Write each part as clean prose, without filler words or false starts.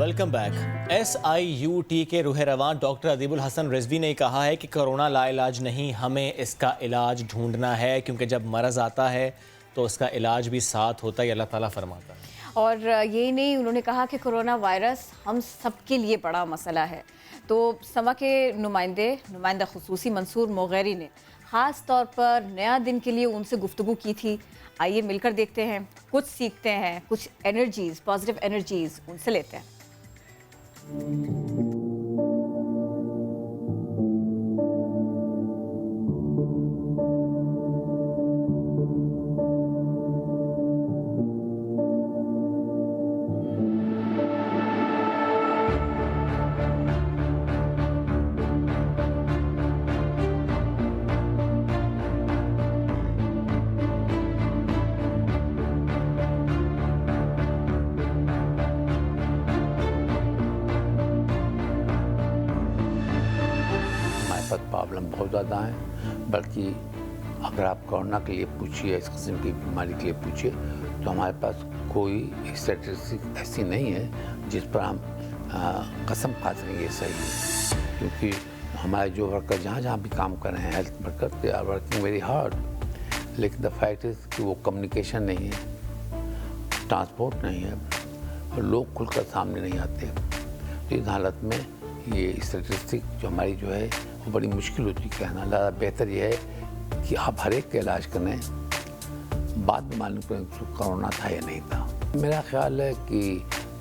Welcome back. SIUT के रूह रवान डॉक्टर अदीबुल हसन रिजवी ने कहा है कि कोरोना लाइलाज नहीं, हमें इसका इलाज ढूंढना है, क्योंकि जब मरज़ आता है तो उसका इलाज भी साथ होता है, अल्लाह ताला फरमाता है। और यही नहीं, उन्होंने कहा कि कोरोना वायरस हम सबके लिए बड़ा मसला है। तो समा के नुमाइंदा खुसूसी मंसूर मोगैरी ने ख़ास तौर पर नया दिन के लिए उनसे गुफ्तगू की थी। आइए मिलकर देखते हैं, कुछ सीखते हैं, कुछ एनर्जीज़, पॉजिटिव एनर्जीज़ उनसे लेते हैं। प्रॉब्लम बहुत ज़्यादा है, बल्कि अगर आप कोरोना के लिए पूछिए, इस किस्म की बीमारी के लिए पूछिए, तो हमारे पास कोई स्टैटिस्टिक ऐसी नहीं है जिस पर हम कसम खा सकें ये सही है। क्योंकि हमारे जो वर्कर जहाँ जहाँ भी काम कर रहे हैं, health worker, they are working very hard, लेकिन द फैक्ट इज़ कि वो कम्युनिकेशन नहीं है, ट्रांसपोर्ट नहीं है और लोग खुलकर सामने नहीं आते। तो इस हालत में ये स्टैटिस्टिक जो हमारी जो है वो बड़ी मुश्किल होती है कहना। ज़्यादा बेहतर ये है कि आप हर एक का इलाज करें, बाद में मालूम करें कि कोरोना था या नहीं था। मेरा ख्याल है कि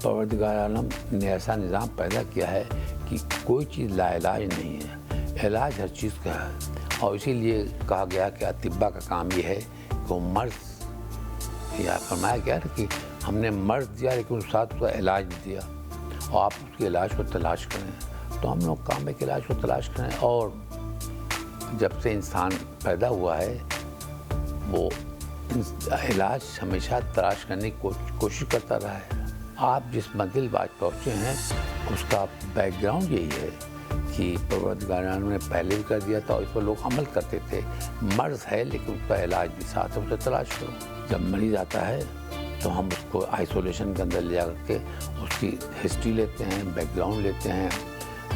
परवरदिगार आलम ने ऐसा निज़ाम पैदा किया है कि कोई चीज़ लाइलाज नहीं है, इलाज हर चीज़ का है। और इसीलिए कहा गया कि अतिब्बा का काम ये है कि वो मर्ज़, या फरमाया गया कि हमने मर्ज़ दिया लेकिन उस साथ उसका इलाज भी दिया, और आप उसके इलाज को तलाश करें। तो हम लोग काम है कि इलाज को तलाश करें। और जब से इंसान पैदा हुआ है वो इलाज हमेशा तलाश करने की कोशिश करता रहा है। आप जिस मंजिल आज पहुँचे हैं उसका बैकग्राउंड यही है कि परवरदिगार ने पहले भी कर दिया था और इस पर लोग अमल करते थे। मर्ज़ है लेकिन उसका इलाज भी साथ है, उसे तलाश करो। जब मरीज़ आता है तो हम उसको आइसोलेशन के अंदर ले जा करके उसकी हिस्ट्री लेते हैं, बैकग्राउंड लेते हैं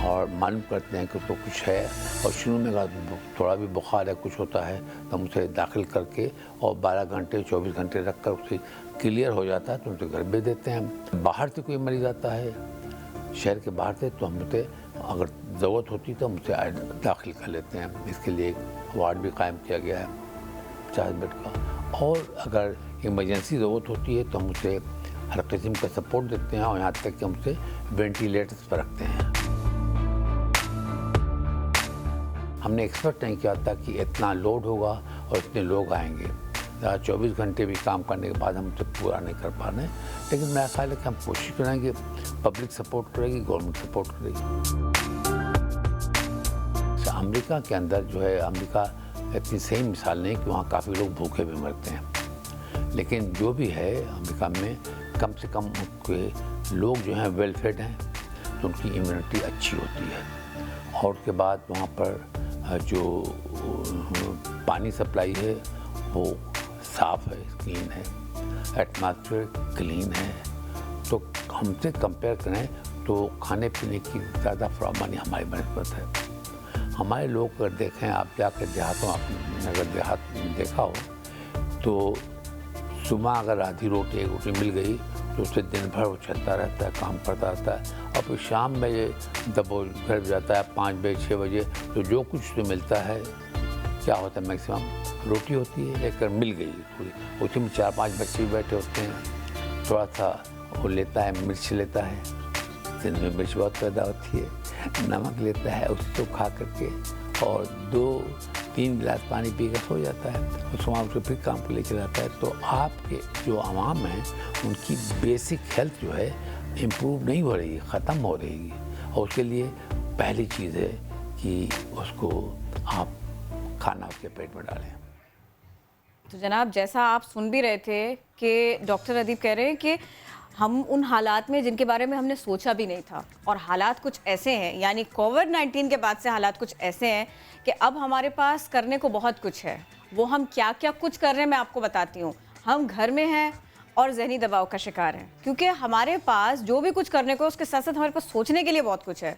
और मालूम करते हैं कि उसको कुछ है। और शुरू में अगर थोड़ा भी बुखार है, कुछ होता है, तो हम उसे दाखिल करके और 12 घंटे 24 घंटे रख कर उसे क्लियर हो जाता है तो उसे घर भेज देते हैं। बाहर से कोई मरीज़ आता है, शहर के बाहर से, तो हम उसे अगर ज़रूरत होती तो हम उसे दाखिल कर लेते हैं। इसके लिए एक वार्ड भी कायम किया गया है 50 बेड का। और अगर इमरजेंसी ज़रूरत होती है तो हम उसे हर किस्म का सपोर्ट देते हैं और यहाँ तक कि हम उसे वेंटिलेटर्स पर रखते हैं। हमने एक्सपेक्ट नहीं किया था कि इतना लोड होगा और इतने लोग आएंगे। 24 घंटे भी काम करने के बाद हम उसे पूरा नहीं कर पा रहे, लेकिन मेरा ख्याल है कि हम कोशिश करेंगे, पब्लिक सपोर्ट करेगी, गवर्नमेंट सपोर्ट करेगी। अमेरिका के अंदर जो है, अमेरिका इतनी सही मिसाल नहीं कि वहाँ काफ़ी लोग भूखे भी मरते हैं, लेकिन जो भी है अमेरिका में कम से कम उनके लोग जो हैं वेल फेड हैं, तो उनकी इम्यूनिटी अच्छी होती है। और उसके बाद वहाँ पर जो पानी सप्लाई है वो साफ़ है, क्लीन है, एटमॉस्फेयर क्लीन है। तो हमसे कंपेयर करें तो खाने पीने की ज़्यादा फरामानी हमारी बनस्पत है। हमारे लोग अगर देखें, आप जाकर देहातों, आपने अगर देहात में देखा हो तो सुबह अगर आधी रोटी एक रोटी मिल गई तो उससे दिन भर वो चलता रहता है, काम करता रहता है। और फिर शाम में ये जब वो घर जाता है 5 बजे 6 बजे, तो जो कुछ तो मिलता है, क्या होता है, मैक्सिमम रोटी होती है, लेकर मिल गई पूरी, उसी में 4-5 बच्चे भी बैठे होते हैं। थोड़ा सा वो लेता है, मिर्च लेता है, दिन में मिर्च बहुत पैदा होती है, नमक लेता है, उसको खा करके और 2-3 गिलास पानी पी कर सो जाता है। उसको वहाँ फिर काम को ले चलाता है। तो आपके जो आवाम हैं उनकी बेसिक हेल्थ जो है इम्प्रूव नहीं हो रही है, ख़त्म हो रही है। और उसके लिए पहली चीज़ है कि उसको आप खाना उसके पेट में डालें। तो जनाब, जैसा आप सुन भी रहे थे कि डॉक्टर अदीब कह रहे हैं कि हम उन हालात में जिनके बारे में हमने सोचा भी नहीं था, और हालात कुछ ऐसे हैं, यानी कोविड-19 के बाद से हालात कुछ ऐसे हैं कि अब हमारे पास करने को बहुत कुछ है। वो हम क्या क्या कुछ कर रहे हैं मैं आपको बताती हूँ। हम घर में हैं और जहनी दबाव का शिकार हैं, क्योंकि हमारे पास जो भी कुछ करने को उसके साथ साथ हमारे पास सोचने के लिए बहुत कुछ है।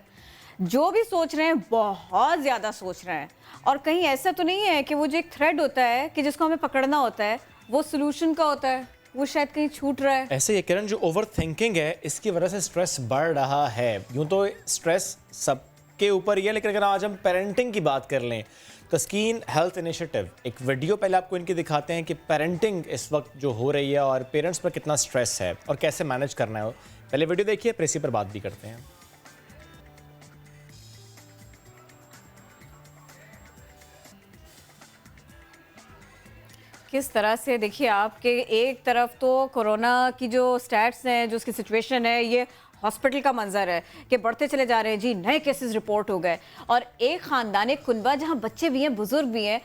जो भी सोच रहे हैं बहुत ज़्यादा सोच रहे हैं, और कहीं ऐसा तो नहीं है कि वो जो एक थ्रेड होता है कि जिसको हमें पकड़ना होता है वो सोल्यूशन का होता है, वो शायद कहीं छूट रहा है। ऐसे ये किरण, जो ओवर थिंकिंग है इसकी वजह से स्ट्रेस बढ़ रहा है। यूं तो स्ट्रेस सबके ऊपर ही है, लेकिन अगर आज हम पेरेंटिंग की बात कर लें, तस्कीन हेल्थ इनिशिएटिव एक वीडियो पहले आपको इनकी दिखाते हैं कि पेरेंटिंग इस वक्त जो हो रही है और पेरेंट्स पर कितना स्ट्रेस है और कैसे मैनेज करना है। पहले वीडियो देखिए, फिर इसी पर बात भी करते हैं। किस तरह से देखिए, आपके एक तरफ तो कोरोना की जो स्टैट्स हैं, जो उसकी सिचुएशन है, ये हॉस्पिटल का मंजर है कि बढ़ते चले जा रहे हैं जी, नए केसेस रिपोर्ट हो गए, और एक ख़ानदान, एक कुनबा जहां बच्चे भी हैं, बुजुर्ग भी हैं,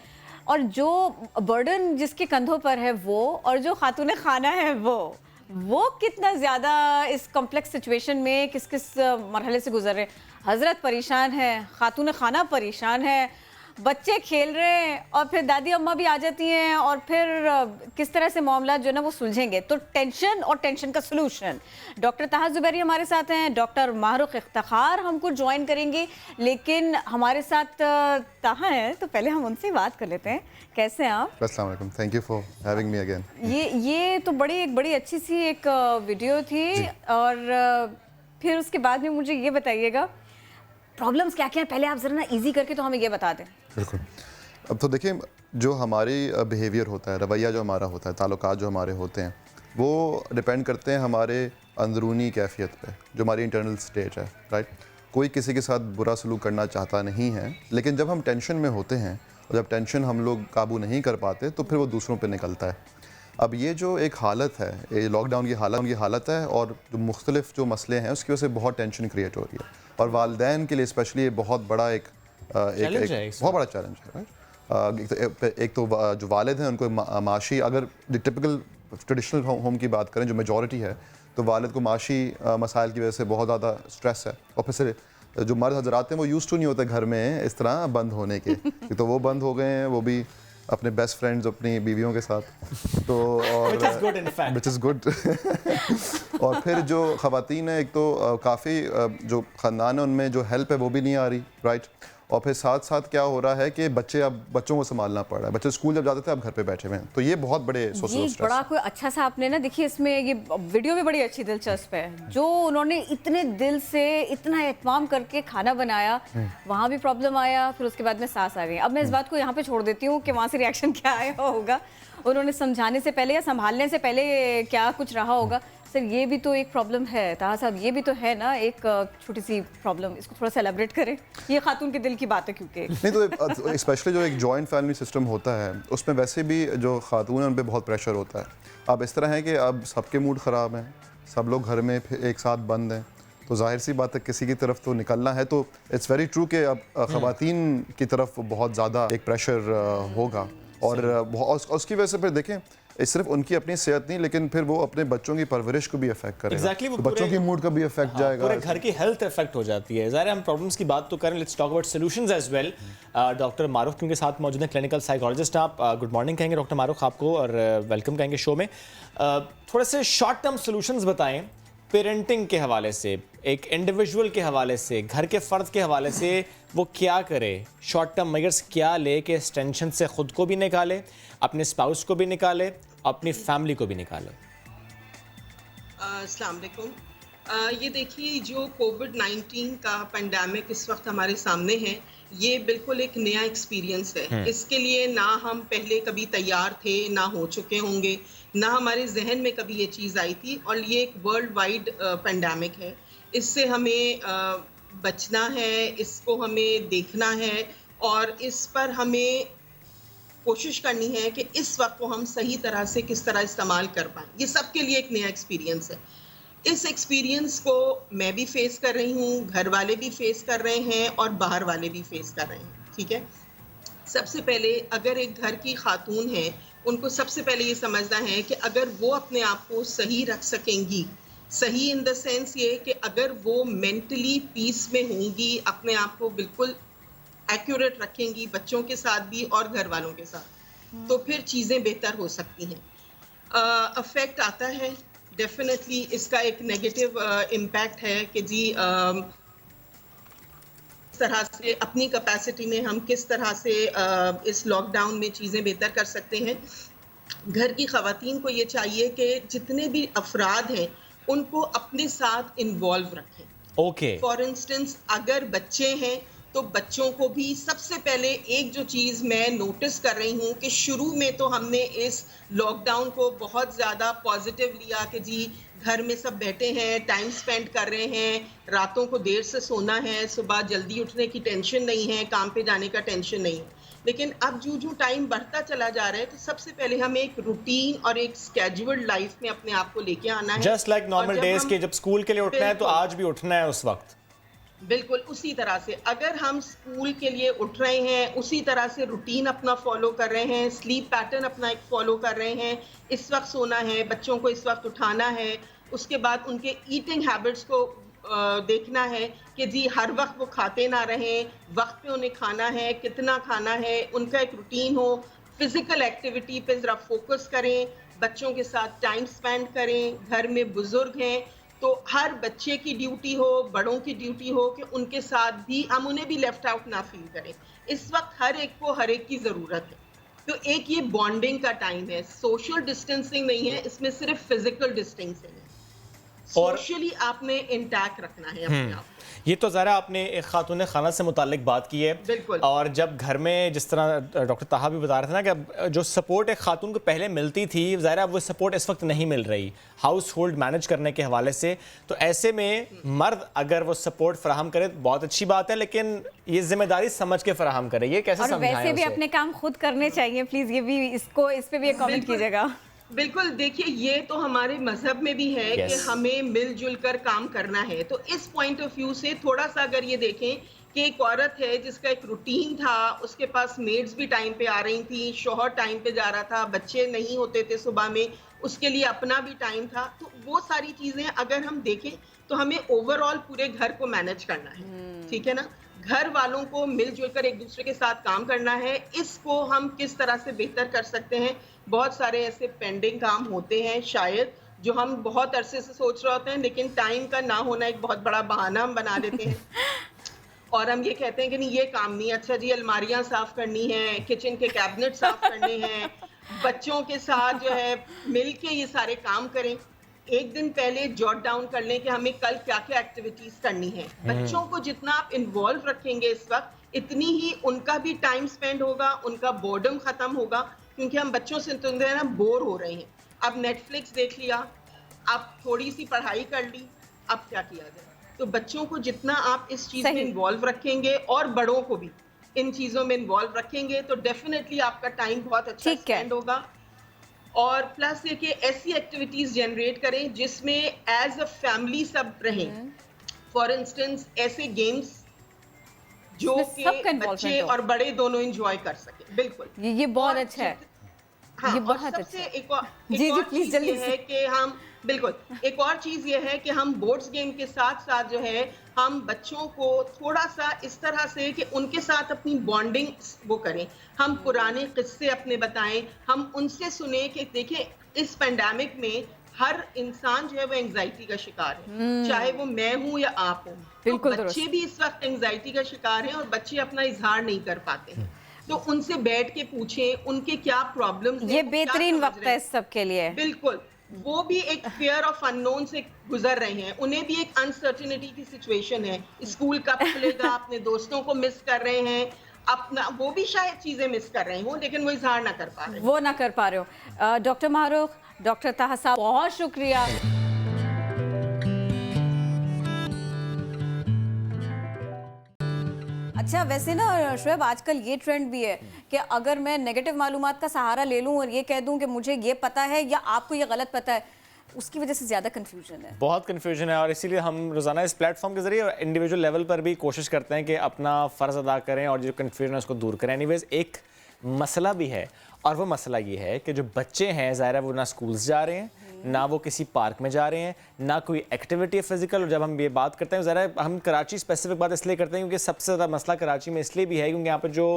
और जो बर्डन जिसके कंधों पर है वो, और जो खातून खाना है वो कितना ज़्यादा इस कॉम्प्लेक्स सिचुएशन में किस किस मरहले से गुजर रहे हैं। हज़रत परेशान है, खातून खाना परेशान है, बच्चे खेल रहे हैं, और फिर दादी अम्मा भी आ जाती हैं, और फिर किस तरह से मामला जो है ना वो सुलझेंगे। तो टेंशन और टेंशन का सलूशन। डॉक्टर ताहा ज़ुबैरी हमारे साथ हैं, डॉक्टर मारूख इफ्तिखार हमको ज्वाइन करेंगे, लेकिन हमारे साथ ताहा हैं, तो पहले हम उनसे बात कर लेते हैं। कैसे हैं आप? अस्सलाम वालेकुम, thank you for having me again. ये तो बड़ी अच्छी सी एक वीडियो थी, और फिर उसके बाद में मुझे ये बताइएगा प्रॉब्लम्स क्या क्या हैं। पहले आप ज़रा ना ईजी करके तो हमें ये बता दें। बिल्कुल। अब तो देखिए, जो हमारी बिहेवियर होता है, रवैया जो हमारा होता है, ताल्लुकात जो हमारे होते हैं, वो डिपेंड करते हैं हमारे अंदरूनी कैफियत पे, जो हमारी इंटरनल स्टेट है, राइट। कोई किसी के साथ बुरा सलूक करना चाहता नहीं है, लेकिन जब हम टेंशन में होते हैं और जब टेंशन हम लोग काबू नहीं कर पाते तो फिर वो दूसरों पे निकलता है। अब ये जो एक हालत है, ये लॉकडाउन की हालत है, और जो मुख्तलिफ जो मसले हैं उसकी वजह से बहुत टेंशन क्रिएट हो रही है, और वालिदैन के लिए स्पेशली ये बहुत बड़ा एक बहुत बड़ा चैलेंज है, राइट। एक तो जो वालिद हैं उनको माशी, अगर टिपिकल ट्रेडिशनल होम की बात करें जो मेजॉरिटी है, तो वालिद को माशी मसाइल की वजह से बहुत ज़्यादा स्ट्रेस है, और फिर से जो मर्द हजरात हैं वो यूज़ टू नहीं होते घर में इस तरह बंद होने के, तो वो बंद हो गए हैं, वो भी अपने बेस्ट फ्रेंड्स अपनी बीवियों के साथ, तो और विच इज़ गुड। और फिर जो ख़वातीन है, एक तो काफ़ी जो ख़ानदान है उनमें जो हेल्प है वो भी नहीं आ रही, राइट। और फिर साथ साथ क्या हो रहा है कि अब बच्चों को संभालना पड़ रहा है, बच्चे स्कूल जब जाते थे अब घर पे बैठे हुए हैं, तो ये बहुत बड़े सोर्स ऑफ स्ट्रेस। बड़ा कोई अच्छा सा आपने ना, देखिए इसमें ये वीडियो भी बड़ी अच्छी दिलचस्प है, जो उन्होंने इतने दिल से इतना एहतमाम करके खाना बनाया, वहाँ भी प्रॉब्लम आया, फिर उसके बाद में सास आ गई। अब मैं इस बात को यहाँ पे छोड़ देती हूँ कि वहाँ से रिएक्शन क्या आया होगा, उन्होंने समझाने से पहले या संभालने से पहले क्या कुछ रहा होगा। सर, ये भी तो एक प्रॉब्लम है, ताहा साहब, ये भी तो है ना एक छोटी सी प्रॉब्लम, इसको थोड़ा सा एलैबोरेट करें। ये खातून के दिल की बात है, क्योंकि नहीं तो स्पेशली जो एक जॉइंट फैमिली सिस्टम होता है उसमें वैसे भी जो खातून है उन पर बहुत प्रेशर होता है। अब इस तरह है कि अब सबके मूड ख़राब हैं, सब लोग घर में एक साथ बंद हैं, तो जाहिर सी बात है किसी की तरफ तो निकलना है, तो इट्स वेरी ट्रू कि अब ख़वातीन की तरफ बहुत ज़्यादा एक प्रेशर होगा, और उसकी वजह से फिर देखें सिर्फ उनकी अपनी सेहत नहीं, लेकिन फिर वो अपने बच्चों की परवरिश को भी अफेक्ट करेगा। Exactly, तो बच्चों की मूड का भी इफेक्ट जाएगा, पूरे घर की हेल्थ इफेक्ट हो जाती है। ज़ाहिर है हम प्रॉब्लम्स की बात तो करें, let's talk about solutions as well. Doctor Maroof उनके साथ मौजूद हैं, क्लिनिकल साइकोलॉजिस्ट। आप गुड मॉर्निंग कहेंगे डॉक्टर मारूफ आपको, और वेलकम कहेंगे शो में। थोड़े से शॉर्ट टर्म सॉल्यूशंस बताएं पेरेंटिंग के हवाले से, एक इंडिविजुअल के हवाले से, घर के फ़र्द के हवाले से, वो क्या करे, शॉर्ट टर्म मेजर्स क्या ले कि इस टेंशन से ख़ुद को भी निकाले, अपने स्पाउस को भी निकाले, अपनी फैमिली को भी निकाले। अस्सलाम वालेकुम। ये देखिए, जो कोविड-19 का पेंडेमिक इस वक्त हमारे सामने है, ये बिल्कुल एक नया एक्सपीरियंस है। इसके लिए ना हम पहले कभी तैयार थे, ना हो चुके होंगे, ना हमारे जहन में कभी ये चीज़ आई थी, और ये एक वर्ल्ड वाइड पेंडेमिक है। इससे हमें बचना है, इसको हमें देखना है, और इस पर हमें कोशिश करनी है कि इस वक्त को हम सही तरह से किस तरह इस्तेमाल कर पाएँ। ये सबके लिए एक नया एक्सपीरियंस है। इस एक्सपीरियंस को मैं भी फेस कर रही हूँ, घर वाले भी फेस कर रहे हैं, और बाहर वाले भी फेस कर रहे हैं, ठीक है। सबसे पहले अगर एक घर की खातून है, उनको सबसे पहले ये समझना है कि अगर वो अपने आप को सही रख सकेंगी, सही इन द सेंस ये कि अगर वो मेंटली पीस में होंगी, अपने आप को बिल्कुल एक्यूरेट रखेंगी, बच्चों के साथ भी और घर वालों के साथ, तो फिर चीज़ें बेहतर हो सकती हैं। अफेक्ट आता है डेफिनेटली। इसका एक नेगेटिव इम्पैक्ट है कि जी इस तरह से अपनी कैपेसिटी में हम किस तरह से इस लॉकडाउन में चीज़ें बेहतर कर सकते हैं। घर की ख़वातीन को ये चाहिए कि जितने भी अफराद हैं उनको अपने साथ इन्वॉल्व रखें। ओके फॉर इंस्टेंस अगर बच्चे हैं तो बच्चों को भी सबसे पहले एक जो चीज़ मैं नोटिस कर रही हूँ कि शुरू में तो हमने इस लॉकडाउन को बहुत ज़्यादा पॉजिटिव लिया कि जी घर में सब बैठे हैं, टाइम स्पेंड कर रहे हैं, रातों को देर से सोना है, सुबह जल्दी उठने की टेंशन नहीं है, काम पे जाने का टेंशन नहीं है। लेकिन अब जो टाइम बढ़ता चला जा रहा है तो सबसे पहले हमें एक रूटीन और एक स्केड्यूल्ड लाइफ में अपने आप को लेके आना है। जस्ट लाइक नॉर्मल डेज के जब स्कूल के लिए उठना है तो बिल्कुल। आज भी उठना है उस वक्त। बिल्कुल उसी तरह से अगर हम स्कूल के लिए उठ रहे हैं, उसी तरह से रूटीन अपना फॉलो कर रहे हैं, स्लीप पैटर्न अपना एक फॉलो कर रहे हैं, इस वक्त सोना है, बच्चों को इस वक्त उठाना है, उसके बाद उनके ईटिंग हैबिट्स को देखना है कि जी हर वक्त वो खाते ना रहें, वक्त पे उन्हें खाना है, कितना खाना है, उनका एक रूटीन हो। फिजिकल एक्टिविटी पे ज़रा फोकस करें, बच्चों के साथ टाइम स्पेंड करें। घर में बुजुर्ग हैं तो हर बच्चे की ड्यूटी हो, बड़ों की ड्यूटी हो कि उनके साथ भी हम उन्हें भी लेफ्ट आउट ना फील करें। इस वक्त हर एक को हर एक की ज़रूरत है। तो एक ये बॉन्डिंग का टाइम है, सोशल डिस्टेंसिंग नहीं है, इसमें सिर्फ फिजिकल डिस्टेंसिंग है। और सोशली आपने इंटैक्ट रखना है अपने आप को। ये तो ज़रा आपने एक खातून खाना से मुतालिक बात की है। बिल्कुल। और जब घर में जिस तरह डॉक्टर ताहा भी बता रहे थे ना कि जो सपोर्ट एक खातून को पहले मिलती थी, ज़ाहिर वो सपोर्ट इस वक्त नहीं मिल रही हाउस होल्ड मैनेज करने के हवाले से। तो ऐसे में मर्द अगर वो सपोर्ट फराहम करे तो बहुत अच्छी बात है, लेकिन ये जिम्मेदारी समझ के फराहम करे। ये कैसे और समझाएं वैसे भी उसे? अपने काम खुद करने चाहिए। प्लीज ये भी इस पे भी एक कमेंट बिल्कुल। कीजिएगा। बिल्कुल, देखिए ये तो हमारे मजहब में भी है कि Yes. हमें मिलजुल कर काम करना है। तो इस पॉइंट ऑफ व्यू से थोड़ा सा अगर ये देखें कि एक औरत है जिसका एक रूटीन था, उसके पास मेड्स भी टाइम पे आ रही थी, शौहर टाइम पे जा रहा था, बच्चे नहीं होते थे सुबह में, उसके लिए अपना भी टाइम था। तो वो सारी चीजें अगर हम देखें तो हमें ओवरऑल पूरे घर को मैनेज करना है, ठीक है ना। घर वालों को मिलजुल कर एक दूसरे के साथ काम करना है। इसको हम किस तरह से बेहतर कर सकते हैं, बहुत सारे ऐसे पेंडिंग काम होते हैं शायद जो हम बहुत अरसे से सोच रहे होते हैं, लेकिन टाइम का ना होना एक बहुत बड़ा बहाना हम बना देते हैं। और हम ये कहते हैं कि नहीं ये काम नहीं, अच्छा जी अलमारियां साफ करनी है, किचन के कैबिनेट साफ करने हैं, बच्चों के साथ जो है मिलके ये सारे काम करें। एक दिन पहले जॉट डाउन कर लें कि हमें कल क्या क्या एक्टिविटीज करनी है। बच्चों को जितना आप इन्वॉल्व रखेंगे इस वक्त, इतनी ही उनका भी टाइम स्पेंड होगा, उनका बोर्डम खत्म होगा। क्योंकि हम बच्चों से तो ना बोर हो रहे हैं। अब नेटफ्लिक्स देख लिया, अब थोड़ी सी पढ़ाई कर ली, अब क्या किया जाए। तो बच्चों को जितना आप इस चीज में इन्वॉल्व रखेंगे और बड़ों को भी इन चीजों में इन्वॉल्व रखेंगे तो डेफिनेटली आपका टाइम बहुत अच्छा स्पेंड होगा। और प्लस ये कि ऐसी एक्टिविटीज जनरेट करें जिसमें एज अ फैमिली सब रहें। फॉर इंस्टेंस ऐसे गेम्स जो कि बच्चे और बड़े दोनों एंजॉय कर सके। बिल्कुल ये बहुत अच्छा है। हाँ, ये बहुत और सबसे अच्छा। एक और चीज ये है कि हम बिल्कुल एक और चीज ये है कि हम बोर्ड्स गेम के साथ साथ जो है हम बच्चों को थोड़ा सा इस तरह से कि उनके साथ अपनी बॉन्डिंग वो करें। हम पुराने किस्से अपने बताएं, हम उनसे सुने कि देखें इस पेंडेमिक में हर इंसान जो है वो एंजाइटी का शिकार है, चाहे वो मैं हूं या आप हो। बिल्कुल तो बच्चे भी इस वक्त एंजाइटी का शिकार हैं और बच्चे अपना इजहार नहीं कर पाते हैं। तो उनसे बैठ के पूछें उनके क्या प्रॉब्लम्स हैं, ये वो क्या बेहतरीन समझ वक्त रहे है हैं। इस सब के लिए। बिल्कुल, वो भी एक फियर ऑफ अननोन से गुजर रहे हैं, उन्हें भी एक अनसर्टेनिटी की सिचुएशन है। स्कूल कब खुलेगा, अपने दोस्तों को मिस कर रहे हैं, अपना वो भी शायद चीजें मिस कर रहे हों लेकिन वो इजहार ना कर पा रहे। वो ना कर पा रहे हो। डॉक्टर मारूख, डॉक्टर ताहा साहब, बहुत शुक्रिया। अच्छा वैसे ना शोएब, आजकल ये ट्रेंड भी है कि अगर मैं नेगेटिव मालूमात का सहारा ले लूं और ये कह दूं कि मुझे ये पता है या आपको ये गलत पता है, उसकी वजह से ज़्यादा कन्फ्यूजन है। बहुत कन्फ्यूजन है और इसीलिए हम रोज़ाना इस प्लेटफॉर्म के ज़रिए इंडिविजुअल लेवल पर भी कोशिश करते हैं कि अपना फ़र्ज़ अदा करें और जो कन्फ्यूजन है उसको दूर करें। एनीवेज़ एक मसला भी है और वो मसला ये है कि जो बच्चे हैं ज़ाहिर है वो ना स्कूल्स जा रहे हैं ना वो किसी पार्क में जा रहे हैं, ना कोई एक्टिविटी है फिजिकल। और जब हम ये बात करते हैं, ज़रा हम कराची स्पेसिफिक बात इसलिए करते हैं क्योंकि सबसे ज़्यादा मसला कराची में इसलिए भी है क्योंकि यहाँ पर जो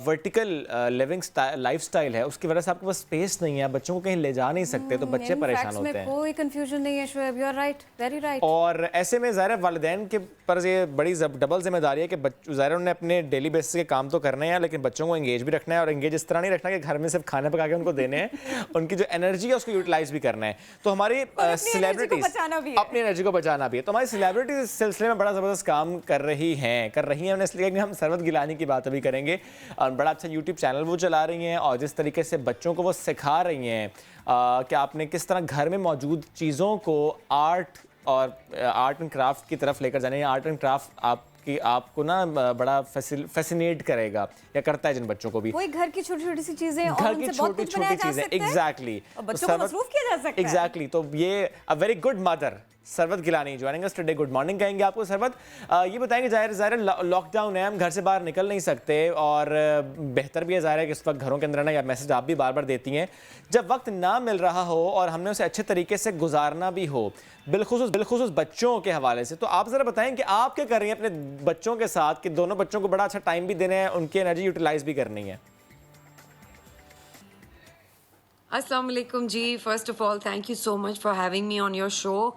वर्टिकल लिविंग लाइफ स्टाइल है उसकी वजह से आपके पास स्पेस नहीं है, बच्चों को कहीं ले जा नहीं सकते, तो बच्चे परेशान होते हैं। कोई कंफ्यूजन नहीं है Shoaib, you are right, very right. और ऐसे में ज़ाहिर है वालिदैन के पर ये बड़ी डबल जिम्मेदारी है कि ज़ाहिर उन्हें अपने डेली बेसिस के काम तो करने हैं, लेकिन बच्चों को एंगेज भी रखना है। और एंगेज इस तरह नहीं रखना कि घर में सिर्फ खाने पका के उनको देने हैं, उनकी जो एनर्जी है उसको यूटिलाइज भी करना है। तो हमारी सेलिब्रिटीज अपनी एनर्जी को बचाना भी है, तो हमारी सेलिब्रिटीज इस सिलसिले में बड़ा ज़बरदस्त काम कर रही हैं इसलिए कि हम सरवत गिलानी की बात अभी करेंगे। और बड़ा अच्छा यूट्यूब चैनल वो चला रही हैं और जिस तरीके से बच्चों को वो सिखा रही हैं कि आपने किस तरह घर में मौजूद चीज़ों को आर्ट एंड क्राफ्ट की तरफ लेकर जाने। आर्ट एंड क्राफ्ट आपको ना बड़ा फैसिनेट करेगा या करता है जिन बच्चों को भी। वही घर की छोटी छोटी सी चीजें, घर की छोटी छोटी चीजें, एग्जैक्टली, बच्चों को मसरूफ किया जा सकता है। एग्जैक्टली, तो ये a very good mother Sarwat Gilani joining us today. Good morning कहेंगे आपको सरवत। ये बताएंगे ज़ाहिर लॉकडाउन है, हम घर से बाहर निकल नहीं सकते और बेहतर भी है ज़ाहिर है कि इस वक्त घरों के अंदर ना, या मैसेज आप भी बार बार देती हैं, जब वक्त ना मिल रहा हो और हमने उसे अच्छे तरीके से गुजारना भी हो, बिलखुसूस बच्चों के हवाले से, तो आप ज़रा बताएं कि आप क्या कर रही हैं अपने बच्चों के साथ कि दोनों बच्चों को बड़ा अच्छा टाइम भी देना है, उनकी एनर्जी यूटिलाइज भी करनी है। अस्सलाम वालेकुम जी, first of all thank you so much for having me on your show.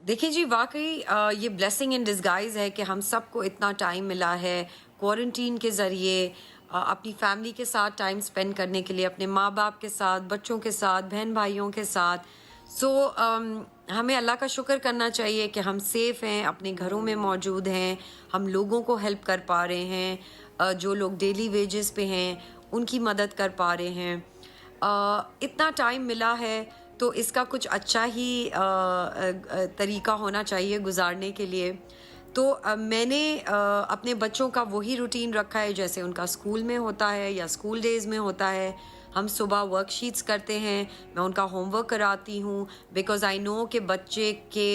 देखिए जी, वाकई ये ब्लेसिंग इन डिस्गाइज है कि हम सबको इतना टाइम मिला है क्वारंटीन के ज़रिए अपनी फैमिली के साथ टाइम स्पेंड करने के लिए, अपने माँ बाप के साथ, बच्चों के साथ, बहन भाइयों के साथ। सो हमें अल्लाह का शुक्र करना चाहिए कि हम सेफ़ हैं, अपने घरों में मौजूद हैं, हम लोगों को हेल्प कर पा रहे हैं, जो लोग डेली वेजेस पे हैं उनकी मदद कर पा रहे हैं। इतना टाइम मिला है तो इसका कुछ अच्छा ही तरीका होना चाहिए गुजारने के लिए। तो मैंने अपने बच्चों का वही रूटीन रखा है जैसे उनका स्कूल में होता है या स्कूल डेज़ में होता है। हम सुबह वर्कशीट्स करते हैं, मैं उनका होमवर्क कराती हूँ, बिकॉज़ आई नो कि बच्चे के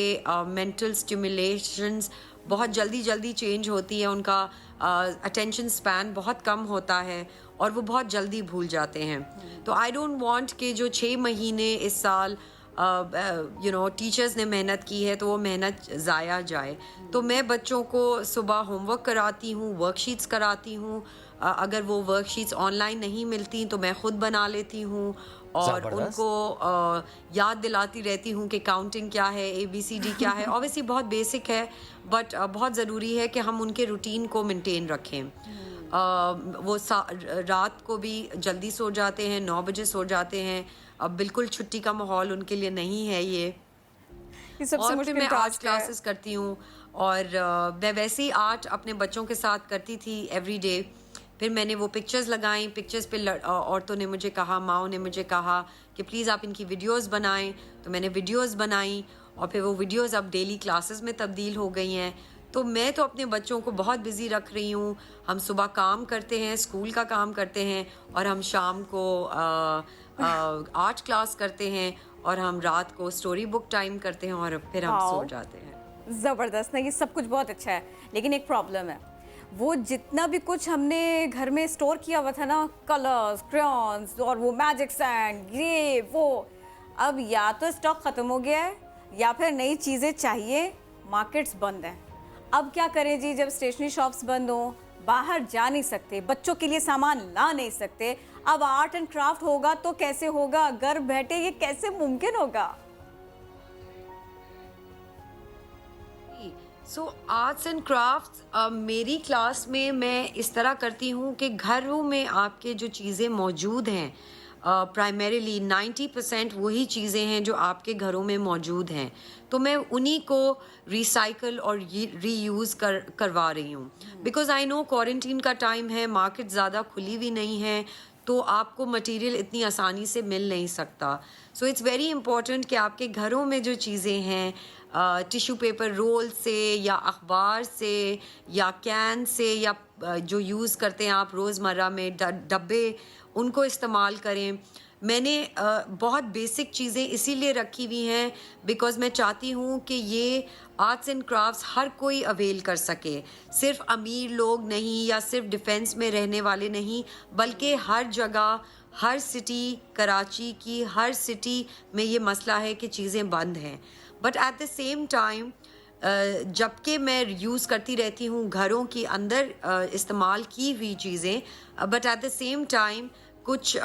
मेंटल स्टिमुलेशंस बहुत जल्दी चेंज होती है, उनका अटेंशन स्पैन बहुत कम होता है और वो बहुत जल्दी भूल जाते हैं। तो आई डोंट वांट कि जो 6 महीने इस साल टीचर्स ने मेहनत की है तो वो मेहनत ज़ाया जाए। तो मैं बच्चों को सुबह होमवर्क कराती हूँ, वर्कशीट्स कराती हूँ। अगर वो वर्कशीट्स ऑनलाइन नहीं मिलती तो मैं ख़ुद बना लेती हूँ और उनको याद दिलाती रहती हूँ कि काउंटिंग क्या है, ABCD क्या है। ऑब्वियसली बहुत बेसिक है, बट बहुत ज़रूरी है कि हम उनके रूटीन को मेंटेन रखें। वो रात को भी जल्दी सो जाते हैं, 9 बजे सो जाते हैं। अब बिल्कुल छुट्टी का माहौल उनके लिए नहीं है ये। और फिर मैं आर्ट क्लासेस करती हूँ और मैं वैसे ही आर्ट अपने बच्चों के साथ करती थी एवरी डे। फिर मैंने वो पिक्चर्स लगाई, पिक्चर्स पे औरतों ने मुझे कहा, माओ ने मुझे कहा कि प्लीज़ आप इनकी वीडियोस बनाएं, तो मैंने वीडियोस बनाई और फिर वो वीडियोस अब डेली क्लासेस में तब्दील हो गई हैं। तो मैं तो अपने बच्चों को बहुत बिज़ी रख रही हूँ। हम सुबह काम करते हैं, स्कूल का काम करते हैं और हम शाम को आर्ट क्लास करते हैं और हम रात को स्टोरी बुक टाइम करते हैं और फिर हम सो जाते हैं। ज़बरदस्त ना, ये सब कुछ बहुत अच्छा है, लेकिन एक प्रॉब्लम है, वो जितना भी कुछ हमने घर में स्टोर किया हुआ था ना, कलर्स, क्रेयॉन्स और वो मैजिक सैंड, ये वो, अब या तो स्टॉक ख़त्म हो गया है या फिर नई चीज़ें चाहिए, मार्केट्स बंद हैं। अब क्या करें जी, जब स्टेशनरी शॉप्स बंद हों, बाहर जा नहीं सकते, बच्चों के लिए सामान ला नहीं सकते, अब आर्ट एंड क्राफ्ट होगा तो कैसे होगा? घर बैठे ये कैसे मुमकिन होगा? सो आर्ट्स एंड क्राफ्ट्स मेरी क्लास में मैं इस तरह करती हूँ कि घरों में आपके जो चीज़ें मौजूद हैं, प्राइमरीली 90% वही चीज़ें हैं जो आपके घरों में मौजूद हैं, तो मैं उन्हीं को रिसाइकल और रीयूज़ करवा रही हूँ। बिकॉज़ आई नो क्वारंटीन का टाइम है, मार्केट ज़्यादा खुली हुई नहीं है, तो आपको मटेरियल इतनी आसानी से मिल नहीं सकता। सो इट्स वेरी इम्पॉर्टेंट कि आपके घरों में जो चीज़ें हैं, टिश्यू पेपर रोल से या अखबार से या कैन से या जो यूज़ करते हैं आप रोज़मर्रा में डब्बे, उनको इस्तेमाल करें। मैंने बहुत बेसिक चीज़ें इसीलिए रखी हुई हैं बिकॉज़ मैं चाहती हूँ कि ये आर्ट्स एंड क्राफ्ट्स हर कोई अवेल कर सके, सिर्फ अमीर लोग नहीं या सिर्फ डिफेंस में रहने वाले नहीं, बल्कि हर जगह हर सिटी, कराची की हर सिटी में ये मसला है कि चीज़ें बंद हैं। But at the same time जबकि मैं यूज़ करती रहती हूँ घरों के अंदर इस्तेमाल की हुई चीज़ें, but at the same time कुछ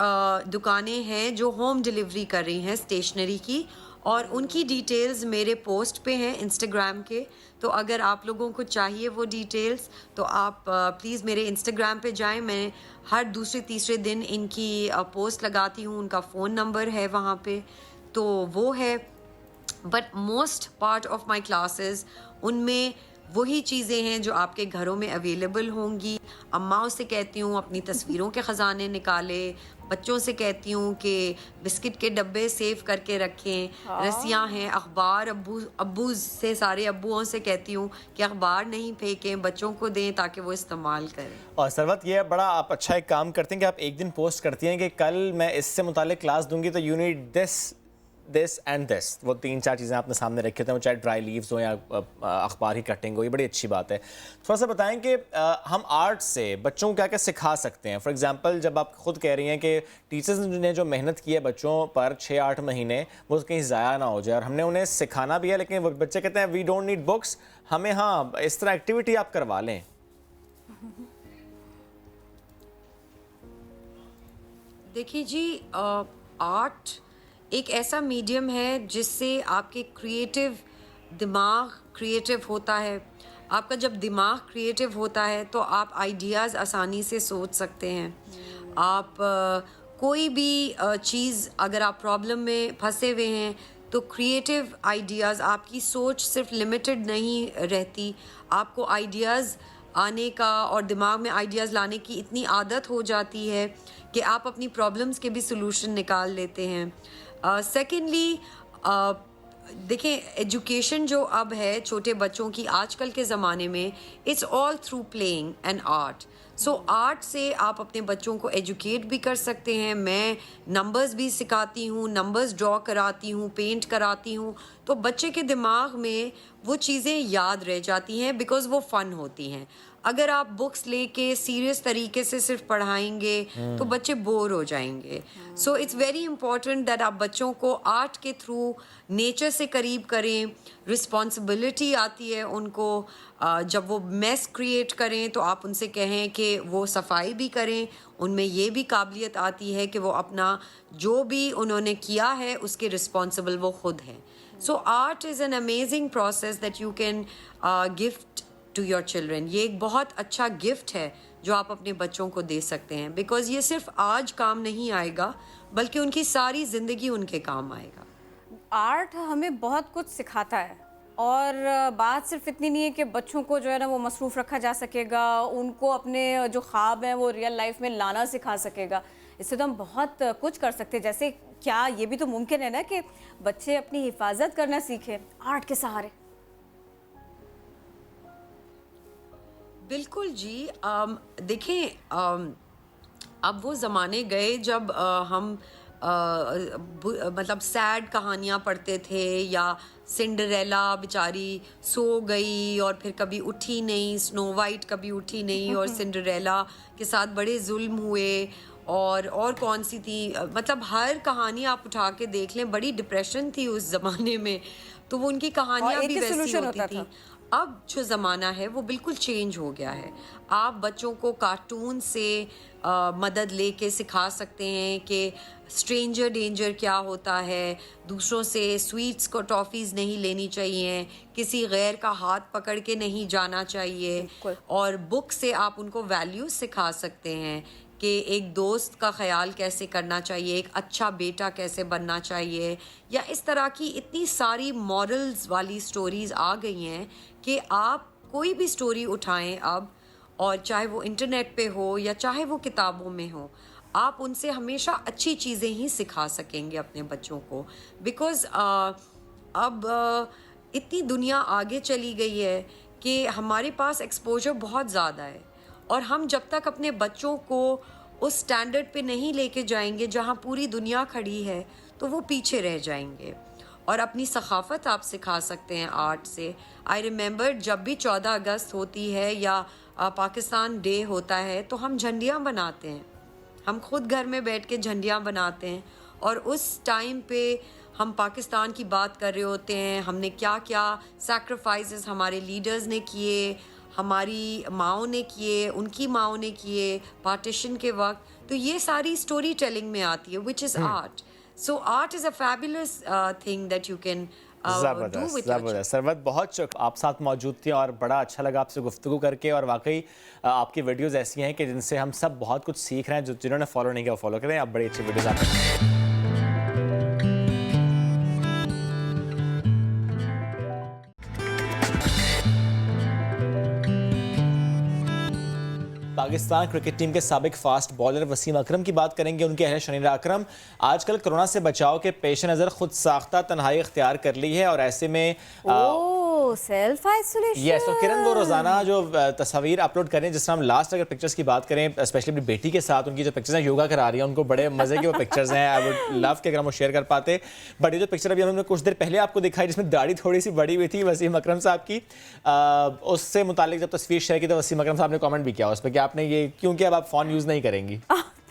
दुकानें हैं जो होम डिलीवरी कर रही हैं स्टेशनरी की, और उनकी डिटेल्स मेरे पोस्ट पे हैं इंस्टाग्राम के। तो अगर आप लोगों को चाहिए वो डिटेल्स तो आप प्लीज़ मेरे इंस्टाग्राम पे जाएं। मैं हर दूसरे तीसरे दिन इनकी पोस्ट लगाती हूँ, उनका फ़ोन नंबर है वहाँ पे, तो वो है। But most part of my classes उनमें वही चीज़ें हैं जो आपके घरों में अवेलेबल होंगी। अम्माओं से कहती हूँ अपनी तस्वीरों के ख़जाने निकाले, बच्चों से कहती हूँ कि बिस्किट के डब्बे सेव करके रखें, रस्सियाँ हैं, अखबार अब्बू से सारे अब्बुओं से कहती हूँ कि अखबार नहीं फेंकें, बच्चों को दें ताकि वो इस्तेमाल करें। और सरवत, ये बड़ा आप अच्छा एक काम करते हैं कि आप एक दिन पोस्ट करती हैं कि कल मैं इससे मुतालिक क्लास दूंगी तो you need this and this, वो 3-4 चीज़ें आपने सामने रखे थे, वो चाहे ड्राई लीव्स हो या अखबार की कटिंग हो। ये बड़ी अच्छी बात है। थोड़ा सा बताएं कि हम आर्ट से बच्चों को क्या क्या सिखा सकते हैं। फॉर एग्जांपल, जब आप खुद कह रही हैं कि टीचर्स ने जो मेहनत की है बच्चों पर 6-8 महीने, वो कहीं ज़ाया ना हो जाए, और हमने उन्हें सिखाना भी है, लेकिन वो बच्चे कहते हैं वी डोंट नीड बुक्स, हमें हाँ इस तरह एक्टिविटी आप करवा लें। देखिए जी, आर्ट एक ऐसा मीडियम है जिससे आपके दिमाग क्रिएटिव होता है। आपका जब दिमाग क्रिएटिव होता है तो आप आइडियाज़ आसानी से सोच सकते हैं। आप कोई भी चीज़, अगर आप प्रॉब्लम में फंसे हुए हैं तो क्रिएटिव आइडियाज़, आपकी सोच सिर्फ लिमिटेड नहीं रहती, आपको आइडियाज़ आने का और दिमाग में आइडियाज़ लाने की इतनी आदत हो जाती है कि आप अपनी प्रॉब्लम्स के भी सलूशन निकाल लेते हैं। सेकेंडली, देखें, एजुकेशन जो अब है छोटे बच्चों की आजकल के ज़माने में, it's all through playing and art. So art से आप अपने बच्चों को एजुकेट भी कर सकते हैं। मैं नंबर्स भी सिखाती हूँ, नंबर्स ड्रॉ कराती हूँ, पेंट कराती हूँ, तो बच्चे के दिमाग में वो चीज़ें याद रह जाती हैं बिकॉज़ वो फ़न होती हैं। अगर आप बुक्स लेके सीरियस तरीके से सिर्फ पढ़ाएंगे तो बच्चे बोर हो जाएंगे। So it's very important that आप बच्चों को आर्ट के थ्रू नेचर से करीब करें। रिस्पॉन्सिबिलिटी आती है उनको, जब वो मेस क्रिएट करें तो आप उनसे कहें कि वो सफाई भी करें। उनमें ये भी काबिलियत आती है कि वो अपना जो भी उन्होंने किया है उसके रिस्पॉन्सिबल वो खुद हैं। So art is an amazing process that you can gift to your children. ये एक बहुत अच्छा गिफ्ट है जो आप अपने बच्चों को दे सकते हैं, बिकॉज ये सिर्फ आज काम नहीं आएगा बल्कि उनकी सारी ज़िंदगी उनके काम आएगा। आर्ट हमें बहुत कुछ सिखाता है, और बात सिर्फ इतनी नहीं है कि बच्चों को जो है ना वो मसरूफ़ रखा जा सकेगा, उनको अपने जो ख्वाब हैं वो रियल लाइफ में लाना सिखा सकेगा। इससे तो हम बहुत कुछ कर सकते हैं। जैसे क्या ये भी तो मुमकिन है ना कि बच्चे अपनी हिफाजत करना सीखें आर्ट के सहारे? बिल्कुल जी। देखें, अब वो ज़माने गए जब हम मतलब सैड कहानियाँ पढ़ते थे, या सिंड्रेला बेचारी सो गई और फिर कभी उठी नहीं, स्नो वाइट कभी उठी नहीं और सिंड्रेला के साथ बड़े जुल्म हुए, और कौन सी थी, मतलब हर कहानी आप उठा के देख लें, बड़ी डिप्रेशन थी उस ज़माने में, तो वो उनकी कहानियाँ भी वैसी होती थी। अब जो ज़माना है वो बिल्कुल चेंज हो गया है। आप बच्चों को कार्टून से मदद लेके सिखा सकते हैं कि स्ट्रेंजर डेंजर क्या होता है, दूसरों से स्वीट्स को टॉफ़ीज़ नहीं लेनी चाहिए, किसी गैर का हाथ पकड़ के नहीं जाना चाहिए, और बुक से आप उनको वैल्यूज़ सिखा सकते हैं कि एक दोस्त का ख्याल कैसे करना चाहिए, एक अच्छा बेटा कैसे बनना चाहिए, या इस तरह की इतनी सारी मॉरल्स वाली स्टोरीज़ आ गई हैं कि आप कोई भी स्टोरी उठाएं अब, और चाहे वो इंटरनेट पे हो या चाहे वो किताबों में हो, आप उनसे हमेशा अच्छी चीज़ें ही सिखा सकेंगे अपने बच्चों को। बिकॉज़ अब इतनी दुनिया आगे चली गई है कि हमारे पास एक्सपोजर बहुत ज़्यादा है, और हम जब तक अपने बच्चों को उस स्टैंडर्ड पे नहीं लेके जाएंगे जहाँ पूरी दुनिया खड़ी है तो वो पीछे रह जाएंगे। और अपनी सखाफ़त आप सिखा सकते हैं आर्ट से। आई रिमेंबर जब भी 14 अगस्त होती है या पाकिस्तान डे होता है तो हम झंडियाँ बनाते हैं, हम खुद घर में बैठ के झंडियाँ बनाते हैं और उस टाइम पे हम पाकिस्तान की बात कर रहे होते हैं, हमने क्या क्या सैक्रिफाइसेस हमारे लीडर्स ने किए, हमारी माओं ने किए, उनकी माओं ने किए पार्टीशन के वक्त, तो ये सारी स्टोरी टेलिंग में आती है, which is art. So art is a fabulous thing that you can ज़बरदस्त सरवत, बहुत शुक्र आप साथ मौजूद थे और बड़ा अच्छा लगा आपसे गुफ्तगू करके। और वाकई आपकी वीडियोस ऐसी हैं कि जिनसे हम सब बहुत कुछ सीख रहे हैं। जिन्होंने फॉलो नहीं किया वो फॉलो करें, आप बड़ी अच्छी वीडियोस आप पाकिस्तान क्रिकेट टीम के साबिक फास्ट बॉलर वसीम अकरम की बात करेंगे। उनके अहल शनीरा अकरम आजकल कोरोना से बचाव के पेश नज़र खुद साख्ता तन्हाई इख्तियार कर ली है और ऐसे में सेल्फ आइसोलेशन। यस, तो किरण वो रोज़ाना जो तस्वीर अपलोड करें, जिस तरह हम लास्ट अगर पिक्चर्स की बात करें, स्पेशली अपनी बेटी के साथ उनकी जो पिक्चर्स हैं योगा करा रही है, उनको बड़े मज़े के वो पिक्चर्स हैं। आई वुड लव कि अगर हम वो शेयर कर पाते। बट ये जो पिक्चर अभी हमने कुछ देर पहले आपको दिखाई जिसमें दाढ़ी थोड़ी सी बड़ी हुई थी वसीम अकरम साहब की, उससे मुतालिक जब तस्वीर शेयर की तो वसीम अकरम साहब ने कॉमेंट भी किया उस पर कि आपने ये क्यों किया, अब आप फ़ोन यूज़ नहीं करेंगी।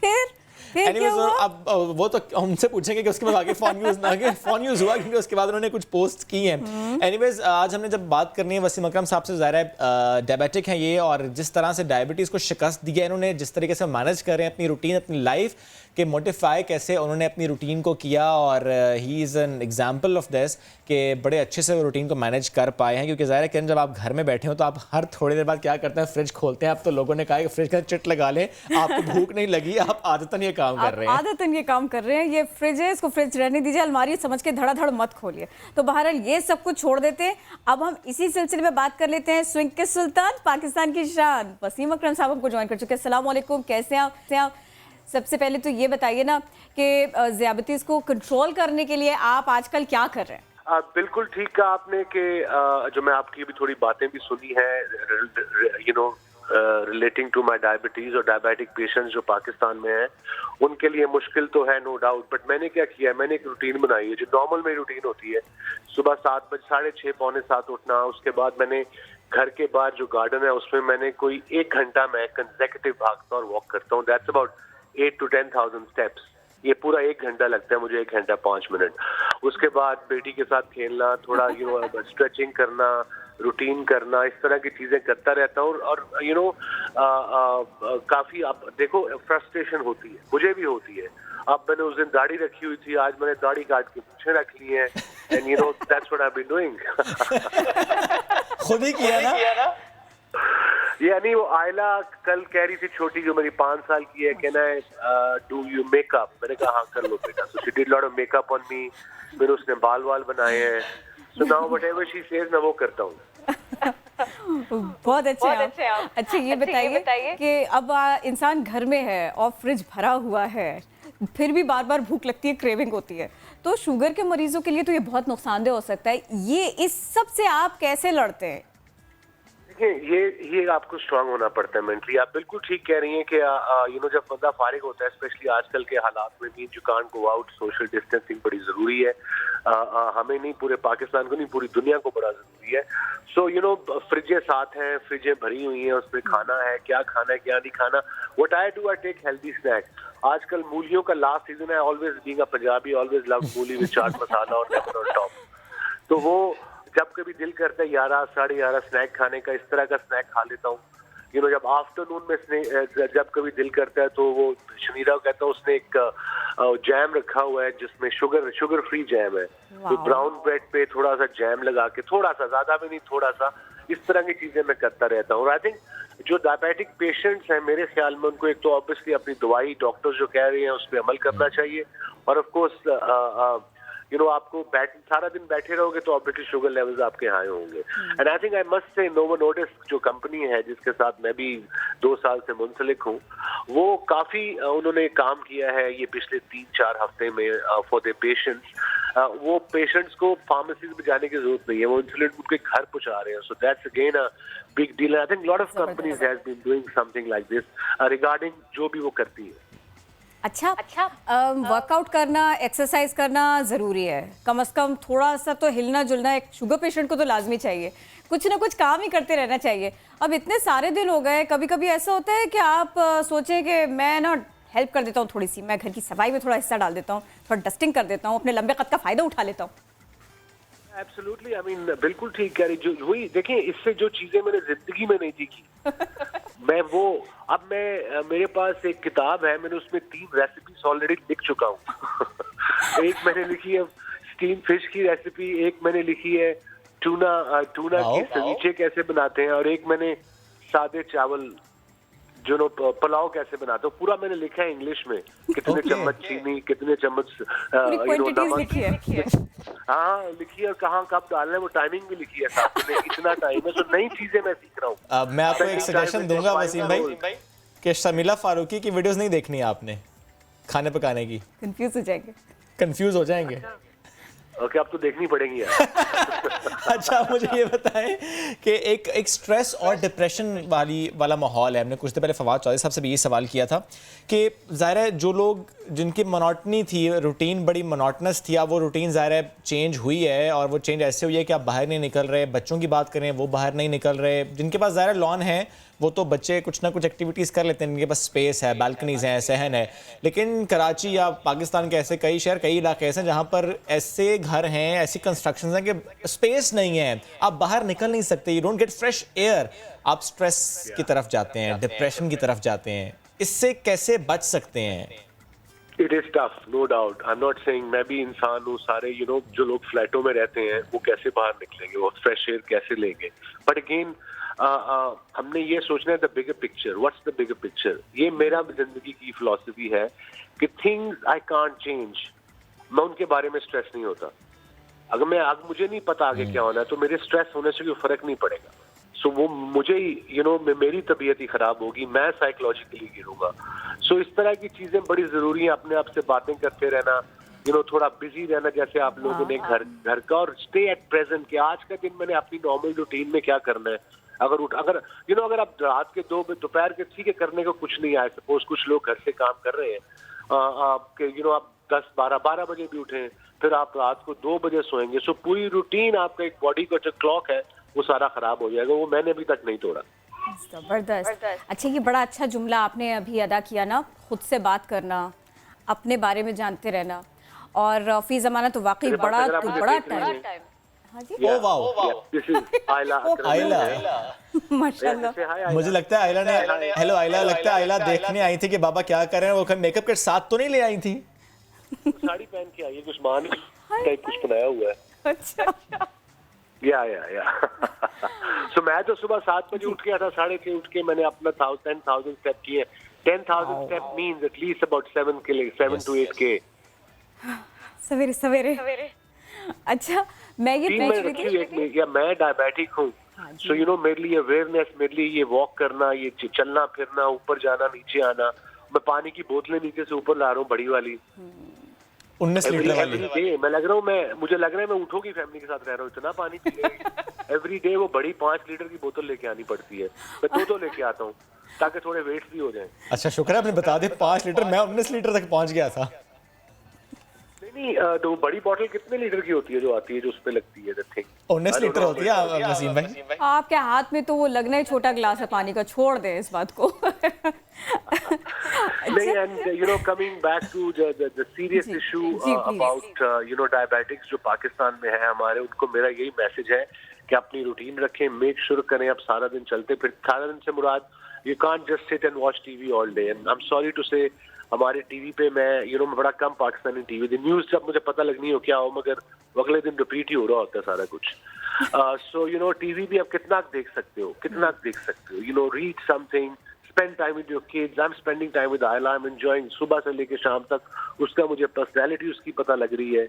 फिर Anyways, अब वो तो हमसे पूछेंगे कि उसके बाद आगे फ़ोन यूज़ हुआ क्योंकि उसके बाद उन्होंने कुछ पोस्ट की हैं। एनीवेज, आज हमने जब बात करनी है वसीम अकरम साहब से, ज़ाहिर है डायबिटिक हैं ये, और जिस तरह से डायबिटीज़ को शिकस्त दिया है इन्होंने, जिस तरीके से मैनेज कर रहे हैं अपनी रूटीन, अपनी लाइफ के मोटिफाई कैसे उन्होंने अपनी रूटीन को किया, और he is an example of this कि बड़े अच्छे से वो रूटीन को मैनेज कर पाए हैं। क्योंकि ज़ाहिर है कि जब आप घर में बैठे हो तो आप हर थोड़ी देर बाद क्या करते हैं, फ्रिज खोलते हैं। अब तो लोगों ने कहा कि फ्रिज का चिट लगा लें, आपको भूख नहीं लगी, आप आदतन ये काम कर रहे हैं। ये फ्रिज है, इसको फ्रिज रहने दीजिए, अलमारी समझ के धड़ाधड़ मत खोलिए। तो बहरहाल ये सब कुछ छोड़ देते हैं। अब हम इसी सिलसिले में बात कर लेते हैं स्विंग के सुल्तान, पाकिस्तान की शान वसीम अकरम साहब हमको ज्वाइन कर चुके हैं। अस्सलाम वालेकुम, कैसे हैं आप? सबसे पहले तो ये बताइए ना कि ज़ियाबतीज़ को कंट्रोल करने के लिए आप आजकल क्या कर रहे हैं? बिल्कुल ठीक कहा आपने कि जो मैं आपकी भी थोड़ी बातें भी सुनी है, रिलेटिंग टू माई डायबिटीज़ और डायबिटिक पेशेंट्स जो पाकिस्तान में हैं, उनके लिए मुश्किल तो है, नो डाउट। बट मैंने क्या किया है, मैंने एक रूटीन बनाई है जो नॉर्मल मेरी रूटीन होती है। सुबह 7 बजे, 6:30, पौने 7 उठना। उसके बाद मैंने घर के बाहर जो गार्डन है उसमें मैंने कोई 1 घंटा मैं कंसेक्यूटिव भागता और वॉक करता हूँ। That's about 8 to 10,000 steps. ये पूरा 1 घंटा लगता है मुझे, 1 घंटा 5 मिनट। उसके बाद बेटी के साथ खेलना, थोड़ा स्ट्रेचिंग करना, रूटीन करना, इस तरह की चीजें करता रहता हूँ। और काफी, आप देखो, फ्रस्ट्रेशन होती है, मुझे भी होती है। अब मैंने उस दिन दाढ़ी रखी हुई थी, आज मैंने दाढ़ी काट के पीछे रख ली है, and that's what I been doing. खुद ही किया ना? यानी वो आयला कल कह रही थी, छोटी जो मेरी 5 साल की है, कहना है डू यू मेकअप? मैंने कहा हाँ कर लो बेटा। So she did lot of makeup on me. फिर उसने बाल बनाए हैं। So now whatever she says मैं वो करता हूँ। बहुत अच्छे आप। अच्छा ये बताइए कि अब इंसान घर में है और फ्रिज भरा हुआ है, फिर भी बार बार भूख लगती है, क्रेविंग होती है, तो शुगर के मरीजों के लिए तो ये बहुत नुकसानदेह हो सकता है। ये इस सब से आप कैसे लड़ते हैं? ये आपको स्ट्रांग होना पड़ता है मेंटली। आप बिल्कुल ठीक कह रही हैं कि जब बंदा फारिग होता है, स्पेशली आजकल के हालात में, mean you can't go out, social distancing बड़ी ज़रूरी है। हमें नहीं, पूरे पाकिस्तान को नहीं, पूरी दुनिया को बड़ा ज़रूरी है। सो फ्रिजें साथ हैं, फ्रिजें भरी हुई हैं, उसमें खाना है, क्या खाना है क्या नहीं खाना। What I do, I take healthy snack. आजकल मूलियों का लास्ट सीजन है। Always being a Punjabi, always love मूली विद चाट मसाला और लेमन ऑन टॉप। तो वो जब कभी दिल करता है 11, 11:30 स्नैक खाने का, इस तरह का स्नैक खा लेता हूँ। जब आफ्टरनून में जब कभी दिल करता है तो वो शनीरा कहता है, उसने एक जैम रखा हुआ है जिसमें शुगर फ्री जैम है। तो ब्राउन ब्रेड पे थोड़ा सा जैम लगा के, थोड़ा सा, ज्यादा भी नहीं, थोड़ा सा, इस तरह की चीजें मैं करता रहता हूँ। आई थिंक जो डायबिटिक पेशेंट्स हैं, मेरे ख्याल में उनको एक तो ऑब्वियसली अपनी दवाई डॉक्टर्स जो कह रहे हैं उस पर अमल करना चाहिए। और ऑफ कोर्स आपको सारा दिन बैठे रहोगे तो ऑब्वियसली शुगर लेवल्स आपके हाई होंगे। And I think I must say Novo Nordisk जो कंपनी है जिसके साथ मैं भी 2 साल से मुंसलिक हूँ, वो काफी उन्होंने काम किया है ये पिछले 3-4 हफ्ते में फॉर द पेशेंट्स। वो पेशेंट्स को फार्मेसीज में जाने की जरूरत नहीं है, वो इंसुलिन उनके घर पहुंचा रहे हैं। So that's again a big deal. I think lot of companies has been doing something like this regarding जो भी वो करती है। अच्छा, वर्कआउट करना, एक्सरसाइज करना ज़रूरी है। कम से कम थोड़ा सा तो हिलना जुलना एक शुगर पेशेंट को तो लाजमी चाहिए। कुछ ना कुछ काम ही करते रहना चाहिए। अब इतने सारे दिन हो गए, कभी कभी ऐसा होता है कि आप सोचें कि मैं ना हेल्प कर देता हूँ थोड़ी सी, मैं घर की सफाई में थोड़ा हिस्सा डाल देता हूँ, थोड़ा डस्टिंग कर देता हूँ, अपने लंबे कद का फ़ायदा उठा लेता हूँ। एब्सोल्युटली, आई मीन बिल्कुल ठीक कह रही। जो वही देखिए, इससे जो चीजें मैंने जिंदगी में नहीं सीखी मैं वो अब मैं मेरे पास एक किताब है, मैंने उसमें 3 रेसिपीज ऑलरेडी लिख चुका हूँ। एक मैंने लिखी है स्टीम फिश की रेसिपी, एक मैंने लिखी है टूना की सवीचे कैसे बनाते हैं, और एक मैंने सादे चावल जो नो पुलाव कैसे बनाते हो, पूरा मैंने लिखा है इंग्लिश में। कितने चम्मच चीनी, कितने चम्मच पूरी क्वांटिटीज लिखी है। हाँ लिखी है, और कहाँ कब डालना है वो टाइमिंग भी लिखी है साथ में। इतना टाइम है, तो नई चीजें मैं सीख रहा हूँ। मैं आपको एक सजेशन दूंगा वसीम भाई कि शर्मिला फारूकी की वीडियोस नहीं देखनी है आपने खाने पकाने की, कंफ्यूज हो जाएंगे। कंफ्यूज हो जाएंगे। ओके, अब तो देखनी पड़ेगी यार। अच्छा, मुझे ये बताएं कि एक स्ट्रेस और डिप्रेशन वाला माहौल है। हमने कुछ देर पहले फवाद चौधरी साहब से भी ये सवाल किया था कि ज़ाहिर है जो लोग जिनकी मोनोटनी थी, रूटीन बड़ी मोनोटनस थी, अब वो रूटीन ज़ाहिर है चेंज हुई है, और वो चेंज ऐसे हुई है कि आप बाहर नहीं निकल रहे। बच्चों की बात करें, वो बाहर नहीं निकल रहे। जिनके पास ज़ाहिर लॉन है वो तो बच्चे कुछ ना कुछ एक्टिविटीज़ कर लेते हैं, जिनके पास स्पेस है, बालकनीज हैं, सहन है। लेकिन कराची या पाकिस्तान के ऐसे कई शहर, कई इलाके ऐसे हैं जहाँ पर ऐसे घर हैं, ऐसी कंस्ट्रक्शंस हैं कि स्पेस नहीं है, आप बाहर निकल नहीं सकते, you don't get fresh air. आप स्ट्रेस की तरफ जाते हैं, डिप्रेशन की तरफ जाते हैं। इससे कैसे बच सकते हैं? It is tough, no doubt. I am not saying, मैं भी इंसान हूँ। सारे जो लोग फ्लैटों में रहते हैं वो कैसे बाहर निकलेंगे, वो फ्रेश एयर कैसे लेंगे? बट अगेन हमने ये सोचना है the bigger picture. What's the bigger picture? ये मेरा जिंदगी की फिलॉसफी है कि थिंग्स आई कांट चेंज, मैं उनके बारे में स्ट्रेस नहीं होता। अगर मुझे नहीं पता आगे क्या होना है, तो मेरे स्ट्रेस होने से कोई फर्क नहीं पड़ेगा। सो वो मुझे मेरी तबीयत ही खराब होगी, मैं साइकोलॉजिकली गिरूंगा। सो इस तरह की चीजें बड़ी जरूरी है। अपने आप से बातें करते रहना, थोड़ा बिजी रहना, जैसे आप लोगों ने घर का, और स्टे एट प्रेजेंट कि आज का दिन मैंने अपनी नॉर्मल रूटीन में क्या करना है। अगर आप रात के 2 बजे दोपहर के, ठीक है, करने को कुछ नहीं आया, सपोज कुछ लोग घर से काम कर रहे हैं, आप 10-12 बजे भी उठे, फिर आप रात को 2 बजे सोएंगे। सो पूरी रूटीन आपका, एक बॉडी का जो क्लॉक है वो सारा खराब हो जाएगा। वो मैंने अभी तक नहीं तोड़ा। जबरदस्त। अच्छा, ये बड़ा अच्छा जुमला आपने अभी अदा किया ना, खुद से बात करना, अपने बारे में जानते रहना, और फी ज़माना तो वाकई बड़ा टाइम। हाँ जी, ओह वाओ, दिस इज आयला। माशाल्लाह। मुझे लगता है आयला ने, हेलो आयला, लगता है आयला देखने आई थी कि बाबा क्या कर रहे हैं। वो मेकअप किट साथ तो नहीं ले आई थी? साड़ी पहन के आई है, कुछ मान टाइप कुछ बनाया हुआ है। अच्छा, या सो मैं तो सुबह 7 बजे उठ गया था, 6:30 उठ के मैंने अपना 10,000 स्टेप किए। 10,000 step means at least about 7 to 8K सवेरे। अच्छा, मैं ये पूछ रही थी, मैं डायबिटिक हूँ, सो मेरे लिए अवेयरनेस, मेरे लिए ये वॉक करना, ये चलना फिरना, ऊपर जाना नीचे आना। मैं पानी की बोतलें नीचे से ऊपर ला रहा हूँ, बड़ी वाली 19 लीटर वाली। मुझे लग रहा है मैं उठोगी फैमिली के साथ रह रहा हूँ, इतना पानी पी लेगी। एवरी डे वो बड़ी 5 लीटर की बोतल लेके आनी पड़ती है। मैं 2 लेके आता हूँ ताकि थोड़े वेट भी हो जाए। अच्छा, शुक्र है आपने बता दिया 5 लीटर, मैं 19 लीटर तक पहुंच गया था। नहीं, तो बड़ी बोतल कितने लीटर की होती है जो आती है, जो उस पे लगती है? 19 लीटर होती है वसीम भाई। आपके हाथ में तो वो लगना ही छोटा गिलास है पानी का, छोड़ दे इस बात को। नहीं, and coming back to the serious issue about diabetics जो पाकिस्तान में है हमारे, उनको मेरा यही मैसेज है कि अपनी रूटीन रखें, मेक श्योर करें आप सारा दिन चलते फिर। सारा दिन से मुराद, you can't just sit and watch TV all day. And I am sorry to say, हमारे टीवी पे मैं बड़ा कम पाकिस्तानी टीवी, न्यूज़ जब मुझे पता लगनी हो क्या हो, मगर अगले दिन रिपीट ही हो रहा होता है सारा कुछ। सो टीवी भी आप कितना देख सकते हो, read something, spend time with your kids. I'm spending time with Ayla. I'm enjoying सुबह से लेके शाम तक। उसका मुझे पर्सनैलिटी उसकी पता लग रही है,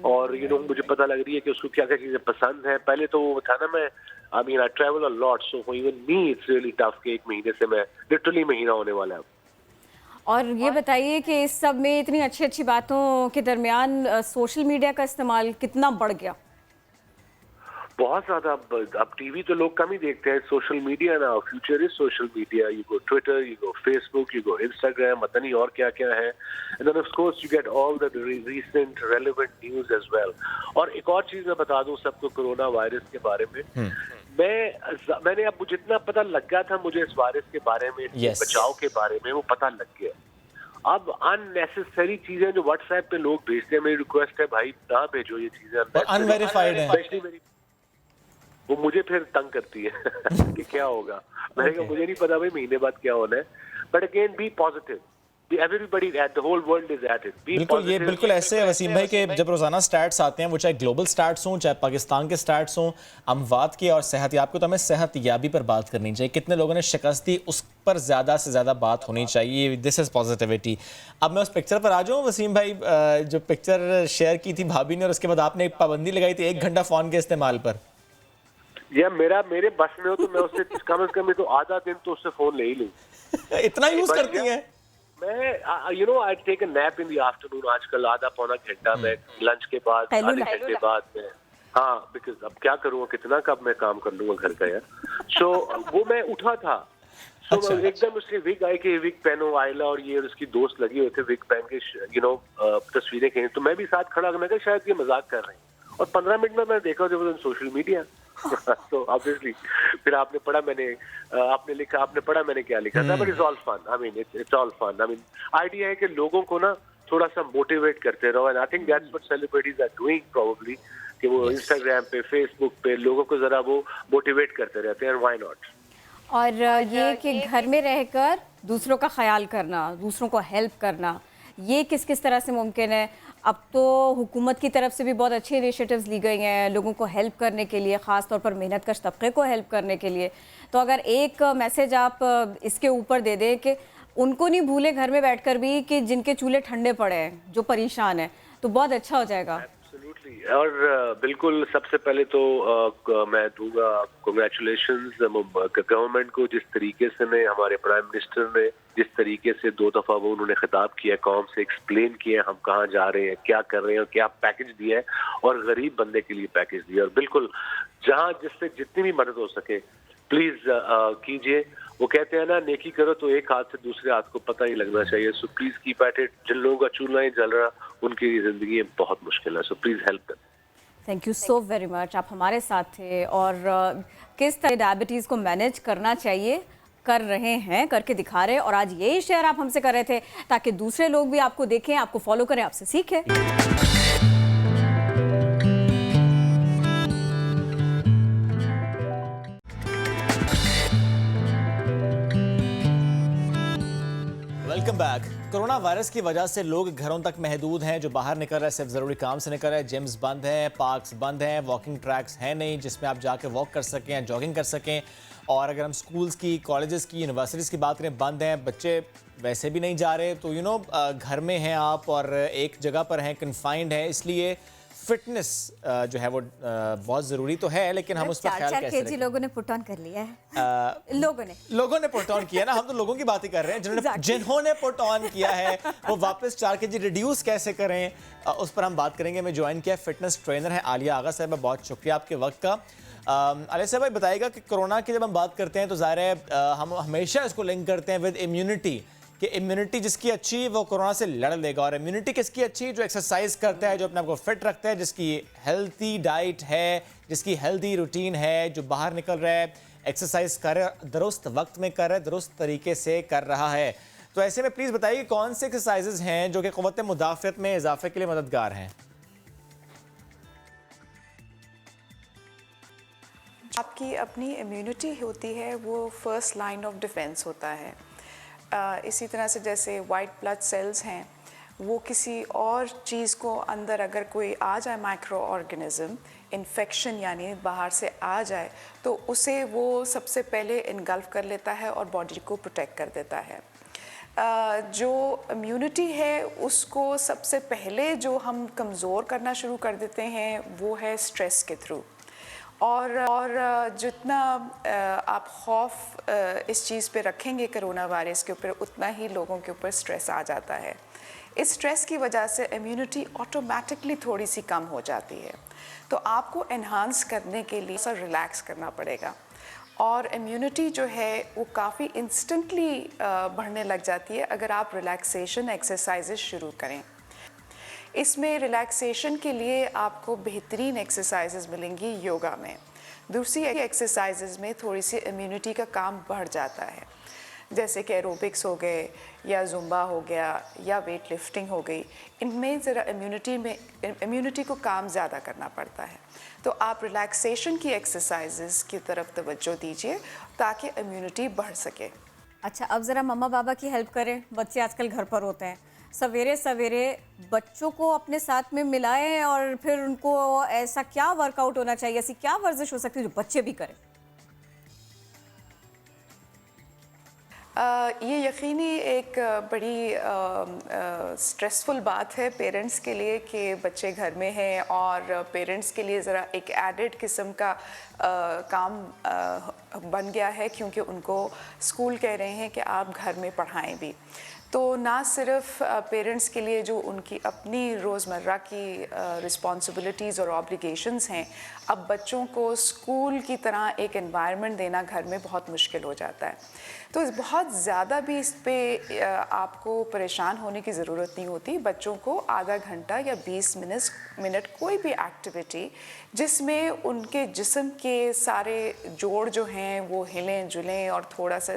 और मुझे पता लग रही है कि उसको क्या क्या चीजें पसंद है। पहले तो वो था ना, I travel a lot, so for even me it's really tough कि 1 महीने से मैं लिटरली महीना होने वाला है। और ये बताइए कि इस सब में इतनी अच्छी अच्छी बातों के दरमियान सोशल मीडिया का इस्तेमाल कितना बढ़ गया? बहुत ज्यादा। अब टीवी तो लोग कम ही देखते हैं, सोशल मीडिया ना, future is social media. You go Twitter, you go Facebook, you go Instagram, पता नहीं और क्या क्या है। And then of course you get all the recent relevant news as well. और एक और चीज मैं बता दूं सबको कोरोना वायरस के बारे में, मैंने अब जितना पता लग गया था मुझे इस वायरस के बारे में, बचाव के बारे में, वो पता लग गया। अब अननेसेसरी चीजें जो व्हाट्सएप पे लोग भेजते हैं, मेरी रिक्वेस्ट है भाई ना भेजो ये चीजें, और अनवेरिफाइड है, स्पेशली मेरी वो मुझे फिर तंग करती है कि क्या होगा। मैंने कहा मुझे नहीं पता भाई महीने बाद क्या होना है, but again be positive, everybody at the whole world is at it. बिल्कुल, ये बिल्कुल ऐसे है वसीम भाई कि जब रोजाना स्टैट्स आते हैं, वो चाहे ग्लोबल स्टैट्स हों, चाहे पाकिस्तान के स्टैट्स हों, अमवात की और सेहतयाब को, तो हमें सेहतयाबी पर बात करनी चाहिए। कितने लोगों ने शिकस्त दी, उस पर ज़्यादा से ज़्यादा बात होनी चाहिए। This is positivity. अब मैं उस पिक्चर पर आ जाऊँ वसीम भाई, जो पिक्चर शेयर की थी भाभी ने और उसके बाद आपने एक पाबंदी लगाई थी 1 घंटा फ़ोन के इस्तेमाल पर। या मेरे बस में हो तो मैं उससे कम से कम तो आधा दिन तो उससे फोन ले ही लूं। इतना यूज करती हैं? मैं I take a nap in the afternoon आजकल, आधा पौना घंटा में लंच के बाद, आधे घंटे बाद में। हाँ, बिकॉज अब क्या करूँगा, कितना कब मैं काम कर लूंगा घर का यार। सो वो मैं उठा था, सो एकदम उसके विग आई के विग पहनो, आयला और ये और उसकी दोस्त लगी हुए थे विग पहन के तस्वीरें खींची, तो मैं भी साथ खड़ा, मैं कहा शायद ये मजाक कर रहे हैं, और 15 मिनट में मैं देखा जब सोशल मीडिया तो ऑब्वियसली फिर आपने पढ़ा मैंने क्या लिखा था, but it's all fun. I mean it's all fun. I mean idea है कि लोगों को ना थोड़ा सा मोटिवेट करते रहो, and I think that's what celebrities are doing probably, कि वो इंस्टाग्राम पे, फेसबुक पे लोगों को जरा वो मोटिवेट करते रहते हैं, व्हाई नॉट। और ये कि घर में रहकर दूसरों का ख्याल करना, दूसरों को हेल्प करना, ये किस किस तरह से मुमकिन है? अब तो हुकूमत की तरफ से भी बहुत अच्छी इनिशिएटिव्स ली गई हैं लोगों को हेल्प करने के लिए, ख़ास तौर पर मेहनत कश तबके को हेल्प करने के लिए। तो अगर एक मैसेज आप इसके ऊपर दे दें कि उनको नहीं भूले घर में बैठकर भी, कि जिनके चूल्हे ठंडे पड़े हैं, जो परेशान हैं, तो बहुत अच्छा हो जाएगा। और बिल्कुल सबसे पहले तो मैं दूंगा कांग्रेचुलेशंस गवर्नमेंट को, जिस तरीके से हमारे प्राइम मिनिस्टर ने जिस तरीके से 2 दफा वो उन्होंने खिताब किया, कौम से एक्सप्लेन किया हम कहाँ जा रहे हैं, क्या कर रहे हैं, क्या पैकेज दिया है, और गरीब बंदे के लिए पैकेज दिया। और बिल्कुल जहाँ जिससे जितनी भी मदद हो सके प्लीज कीजिए। वो कहते हैं ना, नेकी करो तो एक हाथ से दूसरे हाथ को पता ही लगना चाहिए। So please keep at it. जिन लोगों का चूल्हा ही जल रहा, उनकी जिंदगी बहुत मुश्किल है, so please help them. Thank you so very much, आप हमारे साथ थे। और किस तरह डायबिटीज़ को मैनेज करना चाहिए, कर रहे हैं, करके दिखा रहे हैं, और आज यही शेयर आप हमसे कर रहे थे ताकि दूसरे लोग भी आपको देखें, आपको फॉलो करें, आपसे सीखें। Welcome back. कोरोना वायरस की वजह से लोग घरों तक महदूद हैं। जो बाहर निकल रहे हैं सिर्फ ज़रूरी काम से निकल रहे हैं। जिम्स बंद हैं, पार्क्स बंद हैं, वॉकिंग ट्रैक्स हैं नहीं जिसमें आप जाके वॉक कर सकें, जॉगिंग कर सकें। और अगर हम स्कूल्स की, कॉलेजेस की, यूनिवर्सिटीज़ की बात करें, बंद हैं, बच्चे वैसे भी नहीं जा रहे। तो घर में हैं आप और एक जगह पर हैं, कन्फाइंड हैं, इसलिए फिटनेस जो है वो बहुत ज़रूरी तो है, लेकिन हम उस पर ख्याल कैसे रखें? लोगों ने पुट ऑन कर लिया है। लोगों ने पुट ऑन किया ना, हम तो लोगों की बात ही कर रहे हैं। जिन्होंने पुट ऑन किया है वो वापस 4 kg रिड्यूस कैसे करें, उस पर हम बात करेंगे। मैं ज्वाइन किया फिटनेस ट्रेनर है आलिया आगा साहब, बहुत शुक्रिया आपके वक्त का। आलिया साहब भाई बताइएगा कि कोरोना की जब हम बात करते हैं तो ज़ाहिर है हम हमेशा इसको लिंक करते हैं विद इम्यूनिटी, कि इम्यूनिटी जिसकी अच्छी वो कोरोना से लड़ लेगा। और इम्यूनिटी किसकी अच्छी? जो एक्सरसाइज करता है, जो अपने आप को फिट रखता है, जिसकी हेल्थी डाइट है, जिसकी हेल्थी रूटीन है, जो बाहर निकल रहा है, एक्सरसाइज कर रहा है, दुरुस्त वक्त में कर रहा है, दुरुस्त तरीके से कर रहा है। तो ऐसे में प्लीज़ बताइए कौन से एक्सरसाइजेज हैं जो कि क़ुव्वत मुदाफ़ियत में इजाफे के लिए मददगार हैं? आपकी अपनी इम्यूनिटी होती है, वो फर्स्ट लाइन ऑफ डिफेंस होता है। इसी तरह से जैसे वाइट ब्लड सेल्स हैं, वो किसी और चीज़ को अंदर अगर कोई आ जाए, माइक्रो ऑर्गेनिज्म, इन्फेक्शन यानी बाहर से आ जाए, तो उसे वो सबसे पहले इनगल्फ कर लेता है और बॉडी को प्रोटेक्ट कर देता है। जो इम्यूनिटी है उसको सबसे पहले जो हम कमज़ोर करना शुरू कर देते हैं वो है स्ट्रेस के थ्रू। और जितना आप खौफ इस चीज़ पे रखेंगे कोरोना वायरस के ऊपर, उतना ही लोगों के ऊपर स्ट्रेस आ जाता है। इस स्ट्रेस की वजह से इम्यूनिटी ऑटोमेटिकली थोड़ी सी कम हो जाती है। तो आपको एनहांस करने के लिए सब रिलैक्स करना पड़ेगा। और इम्यूनिटी जो है वो काफ़ी इंस्टेंटली बढ़ने लग जाती है अगर आप रिलैक्सेशन एक्सरसाइजेस शुरू करें। इसमें रिलैक्सेशन के लिए आपको बेहतरीन एक्सरसाइजेज मिलेंगी योगा में। दूसरी एक्सरसाइजेज में थोड़ी सी इम्यूनिटी का काम बढ़ जाता है। जैसे कि एरोबिक्स हो गए या जुम्बा हो गया या वेट लिफ्टिंग हो गई, इनमें ज़रा इम्यूनिटी को काम ज़्यादा करना पड़ता है। तो आप रिलैक्सेशन की एक्सरसाइजेस की तरफ तवज्जो दीजिए ताकि इम्यूनिटी बढ़ सके। अच्छा, अब ज़रा मम्मा पापा की हेल्प करें। बच्चे आजकल घर पर होते हैं, सवेरे सवेरे बच्चों को अपने साथ में मिलाएं और फिर उनको ऐसा क्या वर्कआउट होना चाहिए, ऐसी क्या वर्जिश हो सकती है जो बच्चे भी करें? ये यकीनी एक बड़ी स्ट्रेसफुल बात है पेरेंट्स के लिए कि बच्चे घर में हैं और पेरेंट्स के लिए ज़रा एक एडेड किस्म का काम बन गया है, क्योंकि उनको स्कूल कह रहे हैं कि आप घर में पढ़ाएं भी। तो ना सिर्फ पेरेंट्स के लिए जो उनकी अपनी रोज़मर्रा की रिस्पॉन्सिबिलिटीज़ और ऑब्लिगेशंस हैं, अब बच्चों को स्कूल की तरह एक एनवायरनमेंट देना घर में बहुत मुश्किल हो जाता है। तो बहुत ज़्यादा भी इस पे आपको परेशान होने की ज़रूरत नहीं होती। बच्चों को आधा घंटा या 20 मिनट कोई भी एक्टिविटी जिसमें उनके जिस्म के सारे जोड़ जो हैं वो हिलें जुलें और थोड़ा सा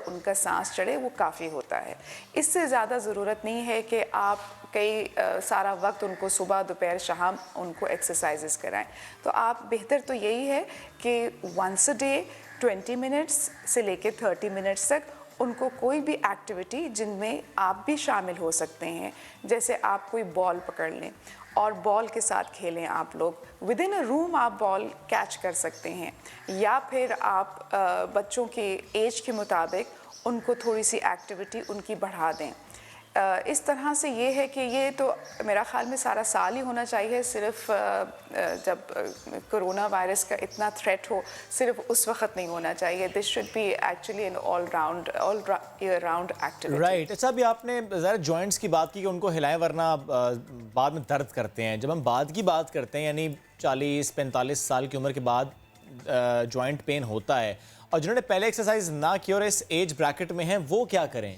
उनका सांस चढ़े, वो काफ़ी होता है। इससे ज़्यादा ज़रूरत नहीं है कि आप सारा वक्त उनको सुबह दोपहर शाम उनको एक्सरसाइजेस कराएं। तो आप बेहतर तो यही है कि वंस अ डे 20 मिनट्स से लेके 30 मिनट्स तक उनको कोई भी एक्टिविटी जिनमें आप भी शामिल हो सकते हैं, जैसे आप कोई बॉल पकड़ लें और बॉल के साथ खेलें। आप लोग विद इन अ रूम आप बॉल कैच कर सकते हैं, या फिर आप बच्चों के एज के मुताबिक उनको थोड़ी सी एक्टिविटी उनकी बढ़ा दें। इस तरह से ये है कि ये तो मेरा ख्याल में सारा साल ही होना चाहिए। सिर्फ जब कोरोना वायरस का इतना थ्रेट हो, सिर्फ उस वक्त नहीं होना चाहिए। This should be actually an all year round activity. Right. अच्छा, अभी आपने ज़रा जॉइंट्स की बात की कि उनको हिलाएं वरना बाद में दर्द करते हैं। जब हम बाद की बात करते हैं, यानी 40-45 साल की उम्र के बाद जॉइंट पेन होता है, और जिन्होंने पहले एक्सरसाइज ना की और इस एज ब्रैकेट में हैं, वो क्या करें?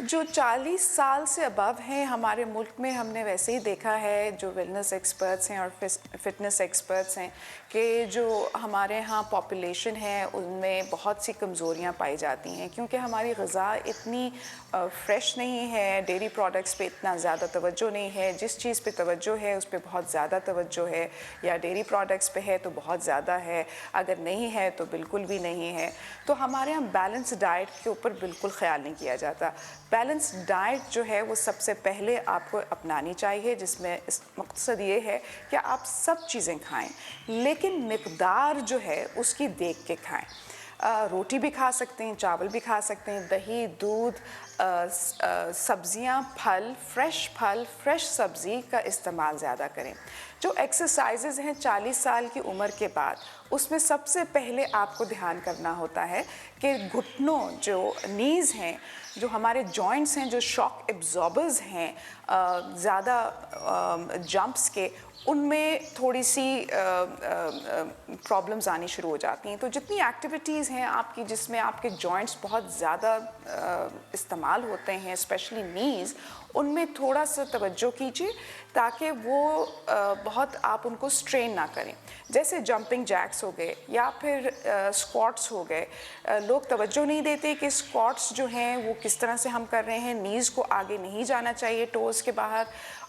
जो 40 साल से अबव हैं हमारे मुल्क में, हमने वैसे ही देखा है, जो वेलनेस एक्सपर्ट्स हैं और फिटनेस एक्सपर्ट्स हैं, कि जो हमारे यहाँ पॉपुलेशन है उनमें बहुत सी कमज़ोरियाँ पाई जाती हैं, क्योंकि हमारी ग़िज़ा इतनी फ्रेश नहीं है, डेयरी प्रोडक्ट्स पे इतना ज़्यादा तवज्जो नहीं है। जिस चीज़ पे तवज्जो है उस पे बहुत ज़्यादा तवज्जो है, या डेयरी प्रोडक्ट्स पे है तो बहुत ज़्यादा है, अगर नहीं है तो बिल्कुल भी नहीं है। तो हमारे यहाँ बैलेंस डाइट के ऊपर बिल्कुल ख्याल नहीं किया जाता। बैलेंस डाइट जो है वो सबसे पहले आपको अपनानी चाहिए, जिसमें इस मकसद ये है कि आप सब चीज़ें खाएं, लेकिन मिक़दार जो है उसकी देख के खाएं। रोटी भी खा सकते हैं, चावल भी खा सकते हैं, दही, दूध, सब्ज़ियाँ, फल, फ्रेश सब्ज़ी का इस्तेमाल ज़्यादा करें। जो एक्सरसाइजेज़ हैं 40 साल की उम्र के बाद, उसमें सबसे पहले आपको ध्यान करना होता है कि घुटनों, जो नीज़ हैं, जो हमारे जॉइंट्स हैं, जो शॉक एब्जॉर्बर्स हैं ज़्यादा जंप्स के, उनमें थोड़ी सी प्रॉब्लम्स आनी शुरू हो जाती हैं। तो जितनी एक्टिविटीज़ हैं आपकी जिसमें आपके जॉइंट्स बहुत ज़्यादा इस्तेमाल होते हैं, स्पेशली नीज़, उनमें थोड़ा सा तवज्जो कीजिए ताकि वो बहुत आप उनको स्ट्रेन ना करें। जैसे जंपिंग जैक्स हो गए या फिर स्क्वाट्स हो गए। लोग तवज्जो नहीं देते कि स्क्वाट्स जो हैं वो किस तरह से हम कर रहे हैं, नीज़ को आगे नहीं जाना चाहिए टोज़ के बाहर,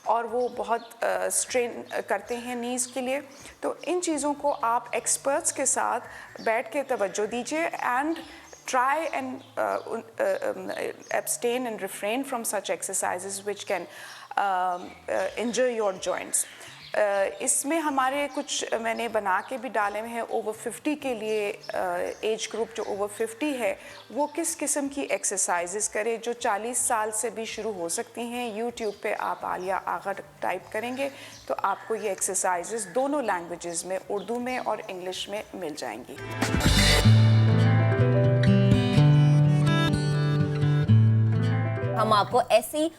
और वो बहुत स्ट्रेन करते हैं नीज़ के लिए। तो इन चीज़ों को आप एक्सपर्ट्स के साथ बैठ के तवज्जो दीजिए and try and abstain and refrain from such exercises which can injure your joints. इसमें हमारे कुछ मैंने बना के भी डाले हैं ओवर 50 के लिए। एज ग्रुप जो ओवर 50 है वो किस किस्म की एक्सरसाइजेस करे, जो 40 साल से भी शुरू हो सकती हैं। यूट्यूब पे आप आलिया आगा टाइप करेंगे तो आपको ये एक्सरसाइजेस दोनों लैंग्वेजेस में, उर्दू में और इंग्लिश में मिल जाएंगी। हम आपको ऐसी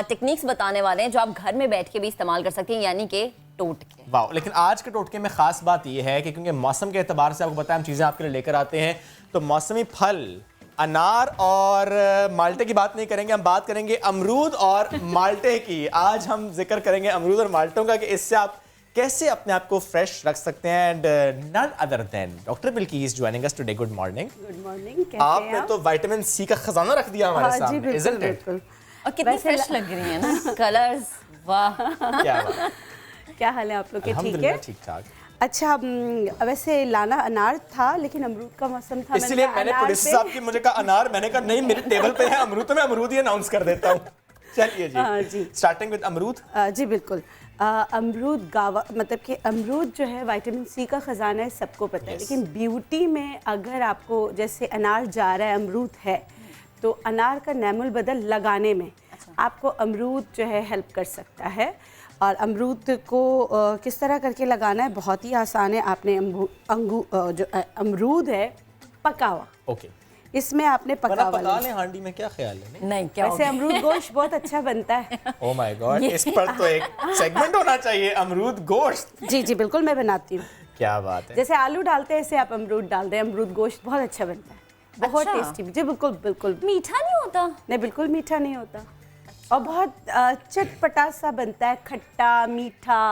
टेक्निक्स बताने वाले हैं जो आप घर में बैठ के भी इस्तेमाल कर सकते हैं, यानी कि टोटके। वाह, लेकिन आज के टोटके में ख़ास बात यह है कि क्योंकि मौसम के एतबार से आपको पता है हम चीज़ें आपके लिए लेकर आते हैं, तो मौसमी फल अनार और माल्टे की बात नहीं करेंगे, हम बात करेंगे अमरूद और माल्टे की। आज हम जिक्र करेंगे अमरूद और माल्टों का कि इससे आप कैसे अपने आप को फ्रेश रख सकते हैं and not other than doctor Bilkis joining us today. Good morning. Good morning, कैसे आपने हैं आप? तो विटामिन सी का खजाना रख दिया हमारे हाँ, जी सामने, बिल्कुल isn't it? बिल्कुल। और कितनी फ्रेश लग रही है ना, कलर्स, वाह। क्या बात। क्या हाल है आप लोग के? ठीक अल्हम्दुलिल्लाह है, ठीक ठाक। अच्छा। वैसे लाना अनार था लेकिन अमरूद का मौसम था, इसलिए मैंने अनार प्रोड्यूसर पे- साहब की मुझे कहा अनार, मैंने कहा नहीं मेरे टेबल पे है अमरूद, तो मैं अमरूद ही अनाउंस कर देता हूँ। चलिए हाँ, जी, जी। स्टार्टिंग विद अमरूद। जी बिल्कुल। अमरूद गावा मतलब कि अमरूद जो है विटामिन सी का ख़जाना है, सबको पता है। Yes. लेकिन ब्यूटी में अगर आपको जैसे अनार जा रहा है, अमरूद है, तो अनार का नैमुल बदल लगाने में आपको अमरूद जो है हेल्प कर सकता है। और अमरूद को किस तरह करके लगाना है, बहुत ही आसान है। आपने अमरूद है पका हुआ, ओके, इसमें आपने बना पका पका हुआ ले हांडी में, क्या ख्याल है? नहीं नहीं क्या हो वैसे गया? अमरूद गोश्त बहुत अच्छा बनता है। ओह माय गॉड, इस पर तो एक सेगमेंट होना चाहिए, अमरूद गोश्त। जी जी बिल्कुल, मैं बनाती हूँ। क्या बात है। जैसे आलू डालते हैं ऐसे आप अमरूद डाल दें, अमरूद गोश्त बहुत अच्छा बनता है, बहुत अच्छा। टेस्टी। जी बिल्कुल बिल्कुल। मीठा नहीं होता? नहीं, बिल्कुल मीठा नहीं होता और बहुत चटपटा सा बनता है, खट्टा मीठा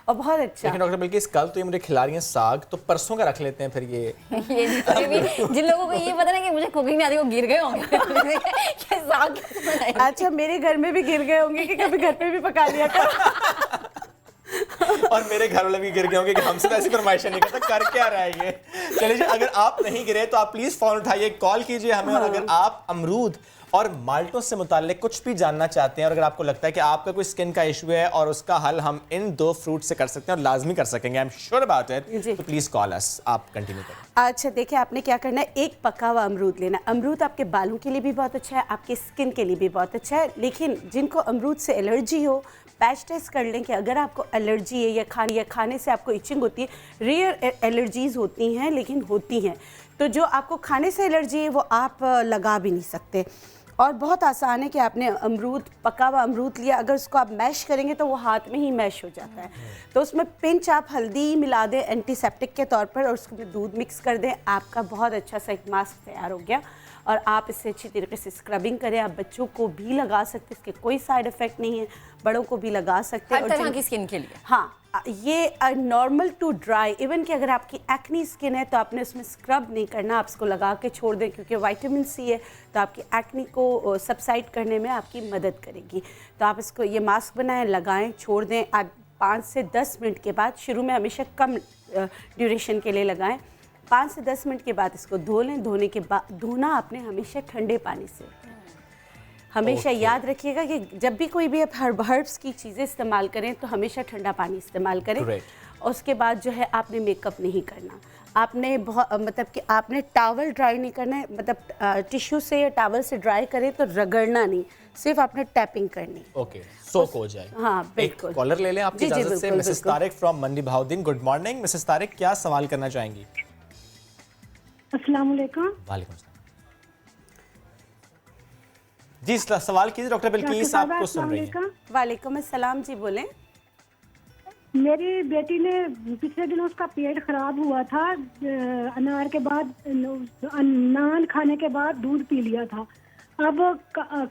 और बहुत अच्छा। लेकिन डॉक्टर बिल्किस कल तो ये मुझे खिला रही हैं साग, तो परसों का रख लेते हैं फिर ये। ये कोई भी जिन लोगों को ये पता ना कि मुझे कुकिंग नहीं आती, वो गिर गए होंगे कि साग कैसे बनाएंगे। अच्छा, मेरे घर में भी गिर गए होंगे कि कभी घर पे भी पका लिया कर। और मेरे घर वाले भी गिर गए होंगे कि हमसे तो ऐसी फरमाइशें नहीं करता, कर क्या रहा है ये। चलिए जी, अगर आप नहीं गिरे तो आप प्लीज फोन उठाइए, कॉल कीजिए हमें। और अगर आप अमरूद और माल्टों से मुताल्लिक कुछ भी जानना चाहते हैं, और अगर आपको लगता है कि आपका कोई स्किन का इशू है और उसका हल हम इन 2 फ्रूट से कर सकते हैं और लाजमी कर सकेंगे, I am sure about it, तो प्लीज कॉल अस। आप कंटिन्यू करें। अच्छा देखिए, आपने क्या करना है, एक पका हुआ अमरूद लेना। अमरूद आपके बालों के लिए भी बहुत अच्छा है, आपके स्किन के लिए भी बहुत अच्छा है। लेकिन जिनको अमरूद से एलर्जी हो, पैच टेस्ट कर लें कि अगर आपको एलर्जी है या खाने से आपको इचिंग होती है। रेयर एलर्जीज होती हैं लेकिन होती हैं, तो जो आपको खाने से एलर्जी है वो आप लगा भी नहीं सकते। और बहुत आसान है कि आपने अमरूद, पका हुआ अमरूद लिया, अगर उसको आप मैश करेंगे तो वो हाथ में ही मैश हो जाता है। तो उसमें पिंच आप हल्दी मिला दें एंटीसेप्टिक के तौर पर और उसमें दूध मिक्स कर दें, आपका बहुत अच्छा सा एक मास्क तैयार हो गया। और आप इससे अच्छी तरीके से स्क्रबिंग करें। आप बच्चों को भी लगा सकते हैं, इसके कोई साइड इफ़ेक्ट नहीं है, बड़ों को भी लगा सकते हैं। हर तरह की स्किन के लिए। हाँ, ये नॉर्मल टू ड्राई, इवन कि अगर आपकी एक्नी स्किन है तो आपने उसमें स्क्रब नहीं करना, आप इसको लगा के छोड़ दें, क्योंकि विटामिन सी है तो आपकी एक्नी को सबसाइड करने में आपकी मदद करेगी। तो आप इसको ये मास्क बनाएं, लगाएं, छोड़ दें। आप 5 से 10 मिनट के बाद, शुरू में हमेशा कम ड्यूरेशन के लिए लगाएं, 5 से 10 मिनट के बाद इसको धो लें। धोने के बाद धोना आपने हमेशा ठंडे पानी से। हमेशा याद रखिएगा कि जब भी कोई भी आप हर्ब्स की चीज़ें इस्तेमाल करें तो हमेशा ठंडा पानी इस्तेमाल करें। और उसके बाद जो है आपने मेकअप नहीं करना, आपने बहुत मतलब कि आपने टॉवल ड्राई नहीं करना है, मतलब टिश्यू से या टॉवल से ड्राई करें तो रगड़ना नहीं, सिर्फ आपने टैपिंग करनी। ओके, सोक हो जाए। हाँ बिल्कुल। कॉलर ले लें आपकी इजाजत से। Mrs Tariq from Mandi Bahauddin, good morning. Mrs Tariq, क्या सवाल करना चाहेंगी? अस्सलाम वालेकुम। वालेकुम सलाम जी, सवाल कीजिए, डॉक्टर बिल्किस आपको सुन रही हैं। वालेकुम अस्सलाम जी, बोलें। मेरी बेटी ने पिछले दिनों उसका पेट खराब हुआ था, अनार के बाद, नान खाने के बाद दूध पी लिया था। अब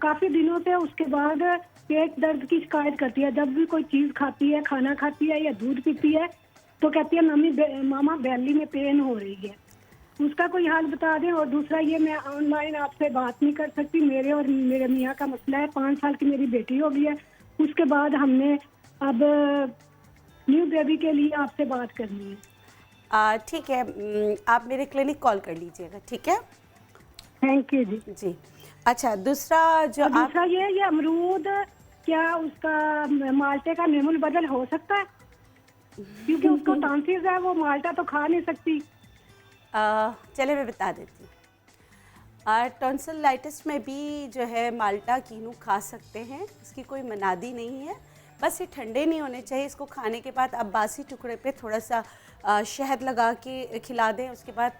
काफ़ी दिनों से उसके बाद पेट दर्द की शिकायत करती है। जब भी कोई चीज़ खाती है, खाना खाती है या दूध पीती है तो कहती है मामा बैली में पेन हो रही है। उसका कोई हाल बता दें। और दूसरा ये, मैं ऑनलाइन आपसे बात नहीं कर सकती, मेरे और मेरे मियाँ का मसला है। 5 साल की मेरी बेटी हो गई है, उसके बाद हमने अब न्यू बेबी के लिए आपसे बात करनी है। ठीक है, आप मेरे क्लिनिक कॉल कर लीजिएगा, ठीक है? थैंक यू जी। जी अच्छा, दूसरा जो दूसरा ये अमरूद, क्या उसका माल्टे का नेमुल बदल हो सकता है? क्योंकि उसको टॉन्सिल्स है, वो माल्टा तो खा नहीं सकती। चले मैं बता देती हूँ। टॉन्सिलाइटिस में भी जो है माल्टा कीनू खा सकते हैं, इसकी कोई मनादी नहीं है। बस ये ठंडे नहीं होने चाहिए। इसको खाने के बाद आप बासी टुकड़े पे थोड़ा सा शहद लगा के खिला दें, उसके बाद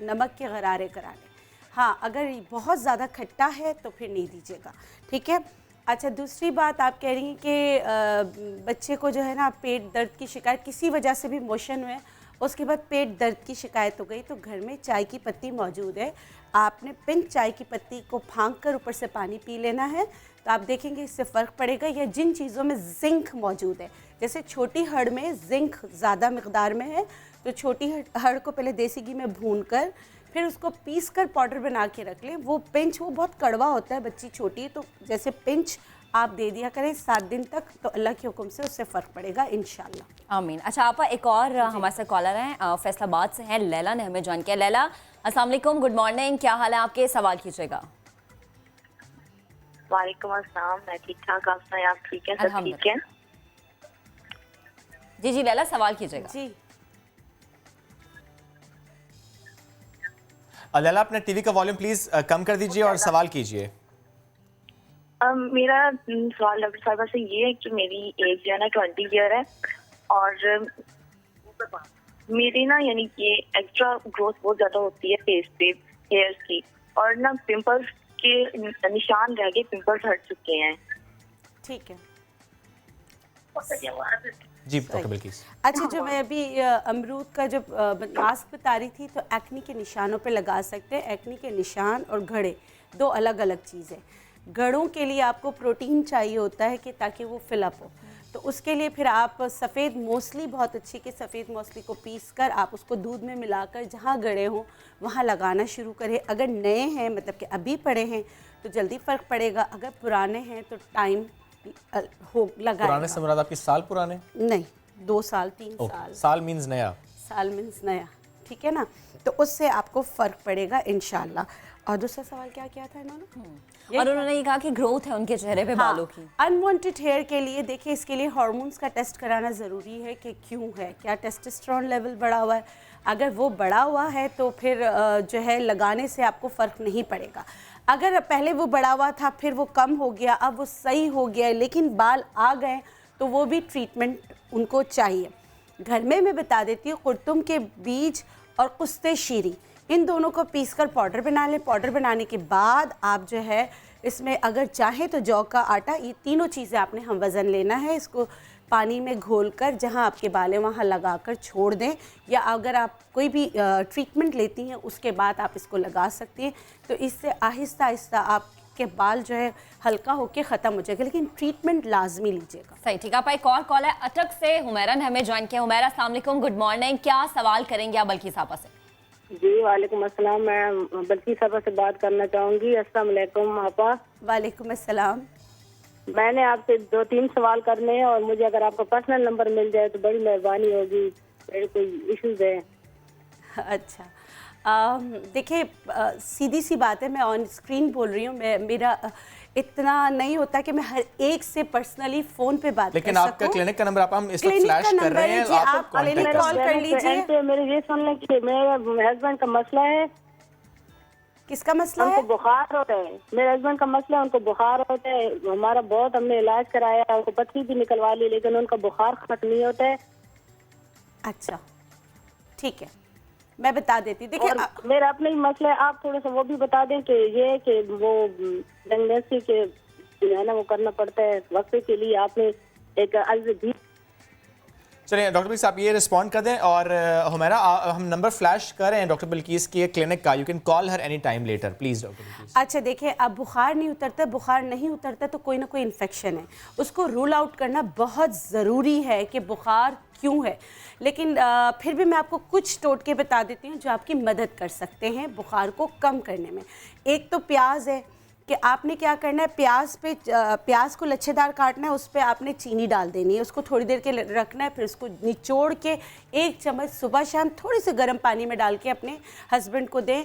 नमक के गरारे करा लें। हाँ, अगर बहुत ज़्यादा खट्टा है तो फिर नहीं दीजिएगा, ठीक है? अच्छा, दूसरी बात आप कह रही हैं कि बच्चे को जो है ना पेट दर्द की शिकायत किसी वजह से भी मोशन हुए उसके बाद पेट दर्द की शिकायत हो गई तो घर में चाय की पत्ती मौजूद है, आपने पिंच चाय की पत्ती को फांक कर ऊपर से पानी पी लेना है, तो आप देखेंगे इससे फ़र्क पड़ेगा। या जिन चीज़ों में जिंक मौजूद है, जैसे छोटी हड़ में जिंक ज़्यादा मकदार में है, तो छोटी हड़ को पहले देसी घी में भून कर फिर उसको पीस कर पाउडर बना के रख लें। वो पिंच वो बहुत कड़वा होता है, बच्ची छोटी है तो जैसे पिंच आप दे दिया करें 7 दिन तक, तो अल्लाह के हुक्म से उससे फ़र्क पड़ेगा इंशाल्लाह। आमीन। अच्छा आपा, एक और हमारे साथ कॉलर हैं, फैसलाबाद से हैं, लैला ने हमें ज्वाइन किया। लैला अस्सलाम वालेकुम, गुड मॉर्निंग, क्या हाल है आपके? सवाल कीजिएगा। वालेकुम अस्सलाम, मैं ठीक ठाक, आप सुनाएं, आप ठीक हैं? सब ठीक है? जी जी लैला, सवाल कीजिएगा। जी लैला, अपने टीवी का वॉल्यूम प्लीज कम कर दीजिए और सवाल कीजिए। मेरा सवाल डॉक्टर साहबा से ये है कि मेरी एज जो है ना 20 ईयर है, और मेरी ना यानी कि एक्स्ट्रा ग्रोथ बहुत ज़्यादा होती है फेस पे, हेयर्स की, और ना पिंपल्स के निशान रह गए, पिंपल्स हट चुके हैं। ठीक है जी डॉक्टर बिल्किस। अच्छा, जो मैं अभी अमरूद का जब मास्क बता रही थी, तो एक्नी के निशानों पे लगा सकते हैं। एक्नी के निशान और घड़े दो अलग अलग चीज़ है। घड़ों के लिए आपको प्रोटीन चाहिए होता है कि ताकि वो फिलअप हो, तो उसके लिए फिर आप सफ़ेद मौसली, बहुत अच्छी की सफ़ेद मौसली को पीस कर आप उसको दूध में मिलाकर जहाँ गड़े हों वहाँ लगाना शुरू करें। अगर नए हैं, मतलब कि अभी पड़े हैं, तो जल्दी फ़र्क पड़ेगा। अगर पुराने हैं तो टाइम हो लगाएगा। पुराने से मुराद आपकी साल पुराने? नहीं, 2 साल 3 साल। साल मीन्स नया। साल मीन्स नया, ठीक है ना, तो उससे आपको फ़र्क पड़ेगा इंशाल्लाह। और दूसरा सवाल क्या किया था इन्होंने? और उन्होंने ये कहा कि ग्रोथ है उनके चेहरे पे बालों की। अनवांटेड हेयर के लिए देखिए, इसके लिए हार्मोन्स का टेस्ट कराना ज़रूरी है कि क्यों है, क्या टेस्टोस्टेरोन लेवल बढ़ा हुआ है। अगर वो बढ़ा हुआ है तो फिर जो है लगाने से आपको फ़र्क नहीं पड़ेगा। अगर पहले वो बढ़ा हुआ था, फिर वो कम हो गया, अब वो सही हो गया लेकिन बाल आ गए, तो वो भी ट्रीटमेंट उनको चाहिए। घर में मैं बता देती हूँ, कुर्तुम के बीज और कुस्ते शीरी, इन दोनों को पीसकर पाउडर बना लें। पाउडर बनाने के बाद आप जो है इसमें अगर चाहें तो जौ का आटा, ये तीनों चीज़ें आपने हम वज़न लेना है। इसको पानी में घोलकर जहाँ आपके बाल हैं वहाँ लगाकर छोड़ दें, या अगर आप कोई भी ट्रीटमेंट लेती हैं उसके बाद आप इसको लगा सकती हैं। तो इससे आहिस्ता आहिस्ता आपके बाल जो है हल्का होकर ख़त्म हो जाएगा, लेकिन ट्रीटमेंट लाजमी लीजिएगा। सही, ठीक है। आप एक और कॉल है अटक से, हुमैरा ने हमें ज्वाइन किया। हुमैरा अस्सलाम वालेकुम, गुड मॉर्निंग, क्या सवाल करेंगे आप बल्कि साहबा से? जी वालेकुम अस्सलाम, मैं बल्कि साहबा से बात करना चाहूँगी। अस्सलाम वालेकुम आपा। वालेकुम अस्सलाम। मैंने आपसे 2-3 सवाल करने हैं, और मुझे अगर आपका पर्सनल नंबर मिल जाए तो बड़ी मेहरबानी होगी, मेरे कोई इश्यूज है। अच्छा, देखिए सीधी सी बात है, मैं ऑन स्क्रीन बोल रही हूँ, मेरा इतना नहीं होता कि मैं हर एक से पर्सनली फ़ोन पे बात लेकिन कर आपका सकूं। क्लिनिक का नंबर आप हम इस वक्त फ्लैश कर रहे हैं, आप कॉल कर लीजिए। मेरे ये सुन लें कि मेरे हस्बैंड का मसला है। किसका मसला है? उनको बुखार होता है, मेरे हस्बैंड का मसला है, उनको बुखार होता है। हमारा बहुत हमने इलाज कराया, उनको पत्ती भी निकलवा ली, लेकिन उनका बुखार खत्म नहीं होता है। अच्छा ठीक है, मैं बता देती। देखिए मेरा अपना ही मसला है, आप थोड़ा सा वो भी बता दें कि ये कि वो प्रेगनेंसी के जो है ना वो करना पड़ता है वक्त के लिए। आपने एक भी चलिए डॉक्टर बिल्किस आप ये रिस्पॉन्ड कर दें, और हुमैरा हम नंबर फ्लैश कर रहे हैं डॉक्टर बिल्किस के क्लिनिक का, you can call her any time later please doctor Bilquis. अच्छा देखिए, अब बुखार नहीं उतरता, बुखार नहीं उतरता तो कोई ना कोई इन्फेक्शन है, उसको रूल आउट करना बहुत ज़रूरी है कि बुखार क्यों है। लेकिन फिर भी मैं आपको कुछ टोटके बता देती हूँ जो आपकी मदद कर सकते हैं बुखार को कम करने में। एक तो प्याज है कि आपने क्या करना है, प्याज को लच्छेदार काटना है, उस पर आपने चीनी डाल देनी है, उसको थोड़ी देर के रखना है, फिर उसको निचोड़ के 1 चम्मच सुबह शाम थोड़ी से गर्म पानी में डाल के अपने हस्बैंड को दें,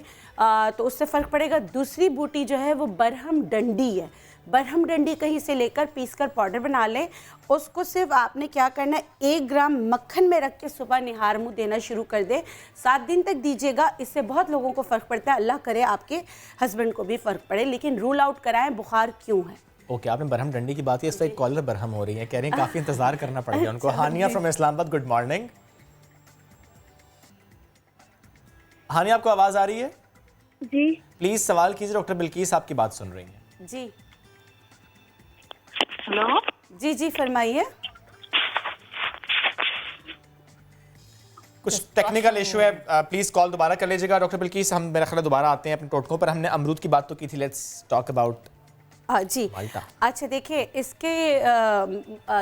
तो उससे फ़र्क पड़ेगा। दूसरी बूटी जो है वो बरहम डंडी है, बरहम डंडी कहीं से लेकर पीसकर पाउडर बना लें। उसको सिर्फ आपने क्या करना है, 1 ग्राम मक्खन में रख के सुबह निहार मुँह देना शुरू कर दें। 7 दिन तक दीजिएगा, इससे बहुत लोगों को फ़र्क पड़ता है। अल्लाह करे आपके हस्बैंड को भी फ़र्क पड़े, लेकिन रूल आउट कराएं बुखार क्यों है। ओके, आपने बरहम डंडी की बात की, इस पर एक कॉलर बरहम हो रही है, कह रही हैं काफ़ी इंतजार करना पड़ गया उनको। हानिया फ्रॉम इस्लामाबाद, गुड मॉर्निंग। हानिया आपको आवाज़ आ रही है? जी प्लीज़ सवाल कीजिए, डॉक्टर बिल्किस आपकी बात सुन रही हैं। जी हेलो जी जी फरमाइए। कुछ टेक्निकल इशू है, प्लीज कॉल दोबारा कर लीजिएगा डॉक्टर बिल्किस। हम मेरा ख्याल है दोबारा आते हैं अपने टोटकों पर। हमने अमरूद की बात तो की थी, लेट्स टॉक अबाउट जी। अच्छा देखिए, इसके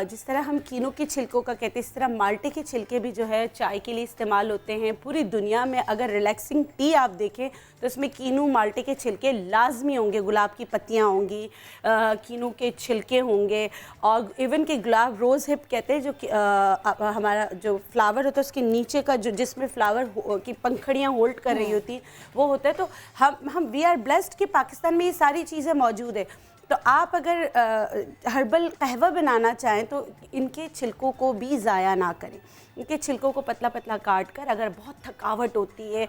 जिस तरह हम कीनों के छिलकों का कहते हैं, इस तरह माल्टे के छिलके भी जो है चाय के लिए इस्तेमाल होते हैं। पूरी दुनिया में अगर रिलैक्सिंग टी आप देखें तो इसमें कीनू माल्टे के छिलके लाजमी होंगे, गुलाब की पत्तियां होंगी, कीनू के छिलके होंगे, और इवन के गुलाब रोज़ हिप कहते हैं, जो हमारा जो फ्लावर होता है उसके नीचे का जो जिसमें फ्लावर की पंखड़ियाँ होल्ड कर रही होती वो होता है। तो हम वी आर ब्लेस्ड कि पाकिस्तान में ये सारी चीज़ें मौजूद है। तो आप अगर हर्बल कहवा बनाना चाहें तो इनके छिलकों को भी ज़ाया ना करें। इनके छिलकों को पतला पतला काट कर, अगर बहुत थकावट होती है,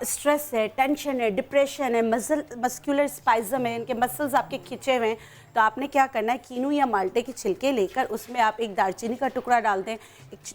स्ट्रेस है, टेंशन है, डिप्रेशन है, मस्कुलर स्पाइज़म है, इनके मसल्स आपके खिंचे हुए हैं, तो आपने क्या करना है, कीनू या माल्टे के छिलके लेकर उसमें आप एक दालचीनी का टुकड़ा डाल दें,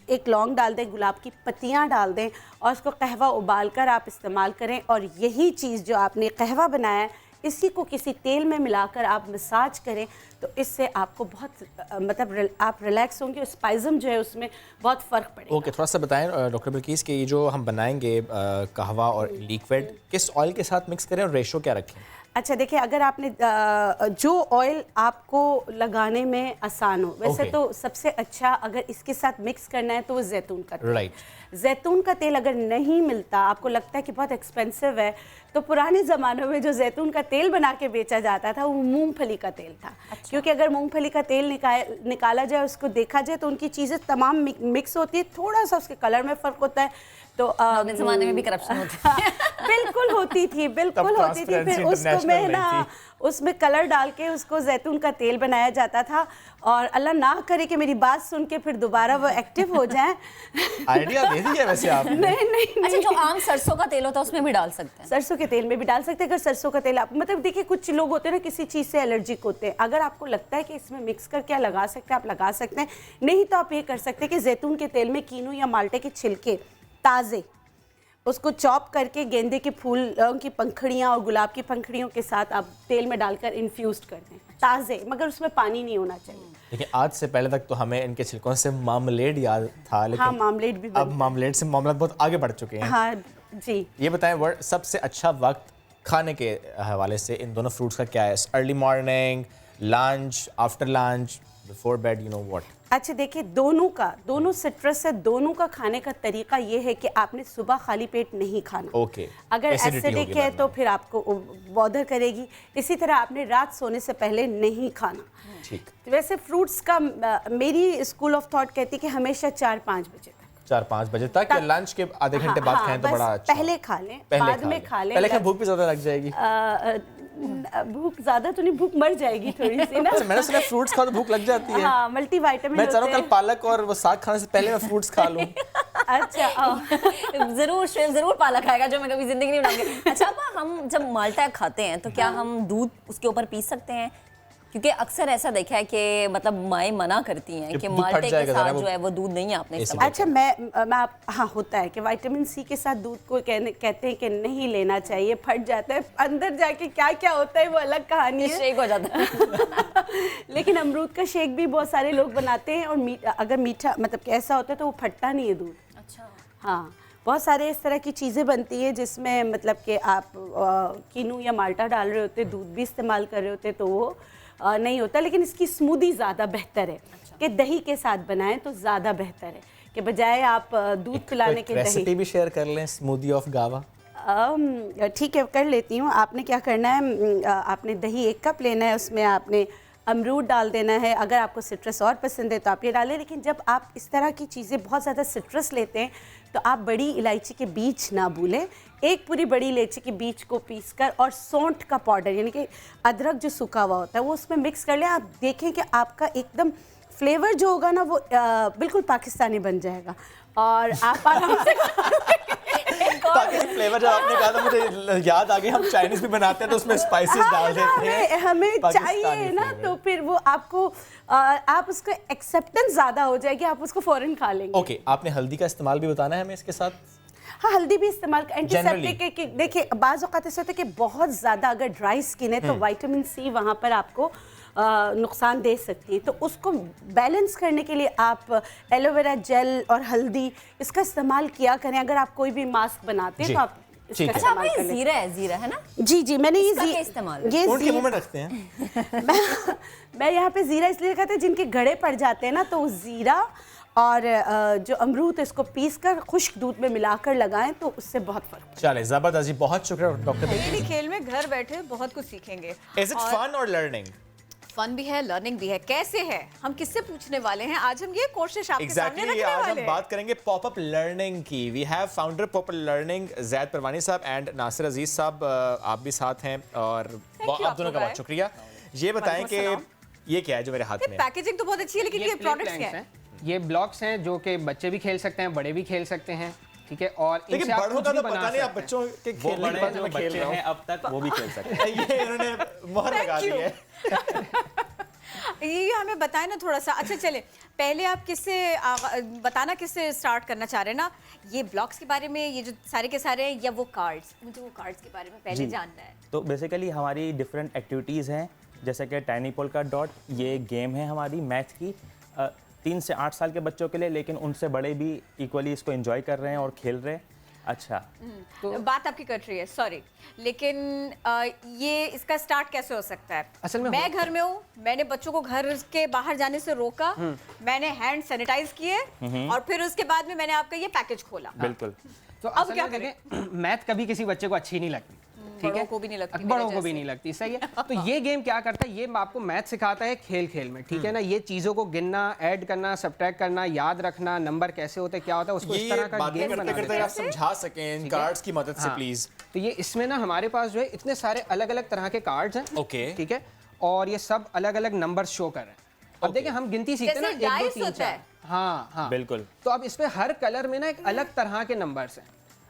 एक लौंग डाल दें, गुलाब की पत्तियाँ डाल दें और उसको कहवा उबाल कर आप इस्तेमाल करें। और यही चीज़ जो आपने कहवा बनाया है, इसी को किसी तेल में मिलाकर आप मसाज करें तो इससे आपको बहुत मतलब आप रिलैक्स होंगे, स्पाइज़म जो है उसमें बहुत फ़र्क पड़ेगा। ओके, थोड़ा सा बताएं डॉक्टर बिल्किस कि ये जो हम बनाएंगे कहवा और लिक्विड किस ऑयल के साथ मिक्स करें और रेशो क्या रखें? अच्छा देखिए, अगर आपने जो ऑयल आपको लगाने में आसान हो, वैसे तो सबसे अच्छा अगर इसके साथ मिक्स करना है तो वो जैतून का तेल। राइट। जैतून का तेल अगर नहीं मिलता, आपको लगता है कि बहुत एक्सपेंसिव है, तो पुराने ज़मानों में जो जैतून का तेल बना के बेचा जाता था वो मूंगफली का तेल था। अच्छा। क्योंकि अगर मूंगफली का तेल निकाला जाए, उसको देखा जाए तो उनकी चीज़ें तमाम मिक्स होती है, थोड़ा सा उसके कलर में फ़र्क होता है। तो ज़माने में भी करप्शन होती थी। बिल्कुल होती थी, बिल्कुल होती थी। फिर उसको मैं ना उसमें कलर डाल के उसको जैतून का तेल बनाया जाता था, और अल्लाह ना करे कि मेरी बात सुन के फिर दोबारा वो एक्टिव हो जाएं। आइडिया दे दिया वैसे आपने। नहीं। अच्छा, जो आम सरसों का तेल होता है उसमें भी डाल सकते हैं? सरसों के तेल में भी डाल सकते हैं। अगर सरसों का तेल आप मतलब देखिए, कुछ लोग होते हैं ना किसी चीज़ से एलर्जिक होते हैं, अगर आपको लगता है कि इसमें मिक्स करके लगा सकते हैं, आप लगा सकते हैं। नहीं तो आप ये कर सकते हैं कि जैतून के तेल में कीनू या माल्टे के छिलके ताज़े उसको चॉप करके गेंदे के फूल की पंखड़ियाँ और गुलाब की पंखड़ियों के साथ आप तेल में डालकर इन्फ्यूज़ कर दें, ताज़े, मगर उसमें पानी नहीं होना चाहिए। देखिए, आज से पहले तक तो हमें इनके छिलकों से मामलेड याद था, लेकिन हाँ, मामलेड भी अब मामलेड से मामला बहुत आगे बढ़ चुके हैं। हाँ जी। ये बताएं सबसे अच्छा वक्त खाने के हवाले से इन दोनों फ्रूट्स का क्या है? Early morning, lunch, after lunch, before bed, you know what? अच्छा देखिए, दोनों सिट्रस है, दोनों का खाने का तरीका ये है कि आपने सुबह खाली पेट नहीं खाना। ओके। अगर एसिडिक है तो फिर आपको बॉदर करेगी। इसी तरह आपने रात सोने से पहले नहीं खाना। ठीक। वैसे फ्रूट्स का मेरी स्कूल ऑफ थॉट कहती है कि हमेशा 4-5 बजे तक। 4-5 बजे तक या लंच के आधे घंटे बाद खाएं तो बड़ा अच्छा। पहले खा लें, बाद में खा लें। पहले भूख भी ज़्यादा लग जाएगी। भूख ज्यादा तो नहीं, भूख मर जाएगी थोड़ी सी ना। मैंने सुना फ्रूट्स खाओ तो भूख लग जाती है। हाँ, मल्टीविटामिन मैं चाह रहा हूँ कल पालक और वो साग खाने से पहले मैं फ्रूट्स खा लूँ। अच्छा, जरूर पालक खाएगा जो मैं कभी जिंदगी नहीं बनाऊंगी। अच्छा, हम जब माल्टा खाते हैं तो क्या हम दूध उसके ऊपर पी सकते हैं? क्योंकि अक्सर ऐसा देखा है कि मतलब माएँ मना करती हैं कि माल्टे के साथ जो है वो दूध नहीं आपने इस्तेमाल। अच्छा, मैं हाँ, होता है कि विटामिन सी के साथ दूध को कहते हैं कि नहीं लेना चाहिए, फट जाता है अंदर जाके, क्या क्या होता है वो अलग कहानी है, शेक हो जाता है। लेकिन अमरूद का शेक भी बहुत सारे लोग बनाते हैं, और अगर मीठा मतलब कि ऐसा होता है तो वो फटता नहीं है दूध। अच्छा। हाँ, बहुत सारे इस तरह की चीज़ें बनती हैं जिसमें मतलब कि आप कीनू या माल्टा डाल रहे होते, दूध भी इस्तेमाल कर रहे होते, तो वो नहीं होता। लेकिन इसकी स्मूदी ज़्यादा बेहतर है। अच्छा। कि दही के साथ बनाएं तो ज़्यादा बेहतर है कि बजाय आप दूध पिलाने के। रेसिपी भी शेयर कर लें, स्मूदी ऑफ गावा। ठीक है, कर लेती हूँ। आपने क्या करना है, आपने दही 1 कप लेना है, उसमें आपने अमरूद डाल देना है। अगर आपको सिट्रस और पसंद है तो आप ये डालें, लेकिन जब आप इस तरह की चीज़ें बहुत ज़्यादा सिट्रस लेते हैं तो आप बड़ी इलायची के बीज ना भूलें। एक पूरी बड़ी इलायची के बीज को पीसकर और सौंठ का पाउडर, यानी कि अदरक जो सूखा हुआ होता है, वो उसमें मिक्स कर लें। आप देखें कि आपका एकदम फ्लेवर जो होगा ना वो बिल्कुल पाकिस्तानी बन जाएगा, और आप आराम से फ्लेवर जब आपने कहा था मुझे याद आ गया, हम चाइनीज भी बनाते हैं तो उसमें स्पाइसेस डाल देते हैं। हमें चाहिए ना, तो फिर वो आपको आप उसको एक्सेप्टेंस ज़्यादा हो जाएगी, आप उसको फ़ौरन खा लेंगे। ओके, आपने हल्दी का इस्तेमाल भी बताना है हमें इसके साथ? हाँ, हल्दी भी इस्तेमाल, एंटीसेप्टिक है कि देखिए बाज़ औक़ात ऐसा होता है कि बहुत ज़्यादा अगर ड्राई स्किन है तो विटामिन सी वहाँ पर आपको नुकसान दे सकती हैं। तो उसको बैलेंस करने के लिए आप एलोवेरा जेल और हल्दी इसका इस्तेमाल किया करें। अगर आप कोई भी मास्क बनाते हैं तो आप इसका अच्छा, इस्तेमाल ये कर लें। जीरा है ना? जी मैंने इसका क्या इस्तेमाल है? ये ऊँट के मुंह में रखते हैं। मैं यहाँ पे जीरा इसलिए कहते हैं जिनके गड़े पड़ जाते हैं ना, तो जीरा और जो अमरूद है इसको पीस कर खुश्क दूध में मिलाकर लगाएं तो उससे बहुत फर्क। चले, जबरदस्त जी, बहुत शुक्रिया डॉक्टर खेल खेल में घर बैठे बहुत कुछ सीखेंगे। इज इट फन और लर्निंग? फन भी है, लर्निंग भी है। कैसे है, हम किससे पूछने वाले हैं आज? हम ये कोशिश आपके सामने रखने आज वाले हम हैं। बात करेंगे पॉपअप लर्निंग की। We have founder popup learning Zaid Parwani साहब एंड नासिर अजीज साहब, आप भी साथ हैं और आप दोनों का बहुत शुक्रिया। ये बताएं कि ये क्या है जो मेरे हाथ में? पैकेजिंग तो बहुत अच्छी है, लेकिन ये प्रोडक्ट्स क्या है? ये ब्लॉक्स हैं जो कि बच्चे भी खेल सकते हैं, बड़े भी खेल सकते हैं, ठीक है। और लेकिन बड़ों का तो पता नहीं, आप बच्चों के खेलने बड़े जो बच्चे हैं अब तक वो भी खेल सकते हैं। ये इन्होंने मोहर लगा दी है। ये हमें बताएं ना थोड़ा सा। अच्छा चले, पहले आप बताना किससे स्टार्ट करना चाह रहे हैं ना? ये ब्लॉक्स के बारे में, ये जो सारे के सारे हैं, या वो कार्ड्स? मुझे वो कार्ड्स के बारे में पहले जानना है। तो बेसिकली हमारी डिफरेंट एक्टिविटीज़ हैं, जैसे कि टाइनी पोल्का डॉट, ये गेम है हमारी मैथ की 3 से 8 साल के बच्चों के लिए, लेकिन उनसे बड़े भी इक्वली इसको एंजॉय कर रहे हैं और खेल रहे हैं। अच्छा, तो बात आपकी कट रही है, सॉरी, लेकिन ये इसका स्टार्ट कैसे हो सकता है? असल में मैं घर में हूँ, मैंने बच्चों को घर के बाहर जाने से रोका, मैंने हैंड सैनिटाइज किए और फिर उसके बाद में मैंने आपका ये पैकेज खोला। बिल्कुल। तो अब असल क्या में देखें, मैथ कभी किसी बच्चे को अच्छी नहीं लगती, ठीक है, को भी नहीं लगती, बड़ों को भी नहीं लगती, सही है। तो ये गेम क्या करता है, ये आपको मैथ सिखाता है खेल खेल में, ठीक है ना। ये चीज़ों को गिनना, ऐड करना, सब्ट्रैक्ट करना, याद रखना, नंबर कैसे होते, क्या होता है, उसको इस तरह का गेम बना देता है। आप समझा सकें इन कार्ड्स की मदद से प्लीज। तो ये इसमें ना हमारे पास जो है इतने सारे अलग अलग तरह के कार्ड्स हैं, ओके, ठीक है, और ये सब अलग अलग नंबर शो कर रहे हैं। अब देखिए हम गिनती सीखते हैं ना, 1 2 3 4, हाँ बिल्कुल। तो अब इसमें हर कलर में ना एक अलग तरह के नंबर्स हैं।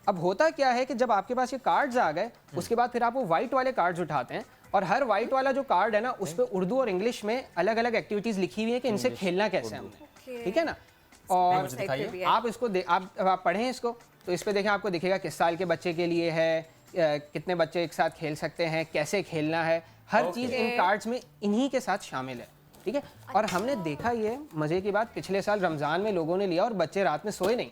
अब होता क्या है कि जब आपके पास ये कार्ड्स आ गए, उसके बाद फिर आप वो व्हाइट वाले कार्ड्स उठाते हैं और हर व्हाइट वाला जो कार्ड है ना, उस पर उर्दू और इंग्लिश में अलग अलग एक्टिविटीज लिखी हुई है कि इनसे खेलना कैसे हमने, ठीक है ना। और आप इसको आप पढ़ें इसको, तो इस पर देखें, आपको दिखेगा किस साल के बच्चे के लिए है, कितने बच्चे एक साथ खेल सकते हैं, कैसे खेलना है, हर चीज़ इन कार्ड्स में इन्हीं के साथ शामिल है, ठीक है। और हमने देखा ये मजे की बात, पिछले साल रमजान में लोगों ने लिया और बच्चे रात में सोए नहीं।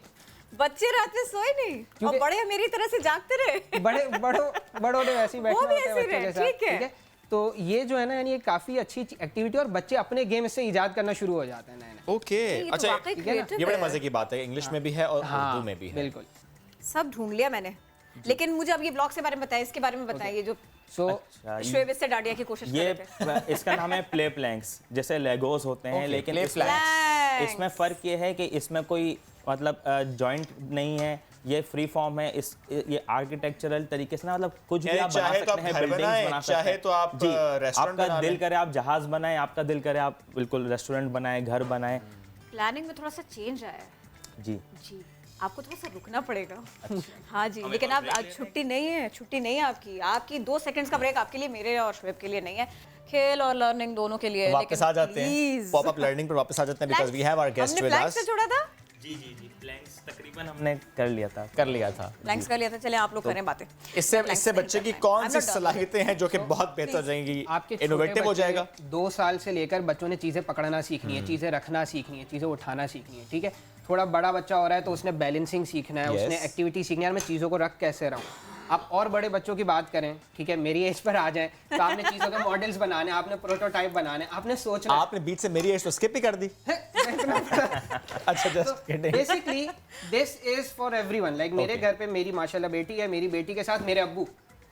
बच्चे रात में सोए नहीं और बड़े मेरी तरह से जागते रहे। बड़ों ने वैसे ही बैठे होते हैं बच्चों के साथ, ठीक है। तो ये जो है ना, यानी काफी अच्छी एक्टिविटी, और बच्चे अपने गेम से इजाद करना शुरू हो जाते हैं नए। ओके, अच्छा, ये बड़े मजे की बात है, इंग्लिश में भी है और उर्दू में भी है। बिल्कुल, सब ढूंढ लिया मैंने, लेकिन मुझे अब ये ब्लॉग के बारे में बताइए, इसके बारे में बताइए जो शोएब से डाडिया की कोशिश कर रहे थे। इसका नाम है प्ले प्लैंक्स, जैसे लेगोस होते हैं, लेकिन इसमें फ़र्क ये है कि इसमें कोई मतलब जॉइंट नहीं है, ये फ्री फॉर्म है। ये आर्किटेक्चरल तरीके से ना, मतलब कुछ भी आप बना सकते हैं, बिल्डिंग्स बना सकते हैं, चाहे तो आप रेस्टोरेंट, आपका दिल करे आप जहाज बनाएं, आपका दिल करे आप बिल्कुल रेस्टोरेंट बनाएं, घर बनाएं। प्लानिंग में थोड़ा सा चेंज आया है। जी, आपको थोड़ा सा रुकना पड़ेगा। हाँ जी, लेकिन आप आज छुट्टी नहीं है आपकी 2 सेकंड्स का ब्रेक आपके लिए, मेरे और शोएब के लिए नहीं है। खेल और लर्निंग दोनों के लिए वापस आ जाते हैं, पॉपअप लर्निंग पर वापस आ जाते हैं, because we have our guest with us. छोड़ा था जी, प्लैंक्स तकरीबन हमने कर लिया था। प्लैंक्स कर लिया था। चले आप लोग करें बातें। इससे बच्चे की कौन सी सलाहियतें हैं जो कि बहुत बेहतर रहेंगी, इनोवेटिव हो जाएगा? 2 साल से लेकर बच्चों ने चीज़ें पकड़ना सीखनी है, चीज़ें रखना सीखनी है, चीज़ें उठाना सीखनी है, ठीक है। थोड़ा बड़ा बच्चा हो रहा है तो उसने बैलेंसिंग सीखना है, उसने एक्टिविटी सीखनी है, मैं चीज़ों को रख कैसे रहूँ। आप और बड़े बच्चों की बात करें, ठीक है, मेरी एज पर आ जाएं, तो आपने चीज़ों के मॉडल्स बनाने, आपने प्रोटोटाइप बनाने, आपने सोचना। आपने बीच से मेरी एज तो स्किप ही कर दी। अच्छा, just basically this is for everyone. Like मेरे घर पे मेरी माशाल्लाह बेटी है, मेरी बेटी के साथ मेरे अब्बू,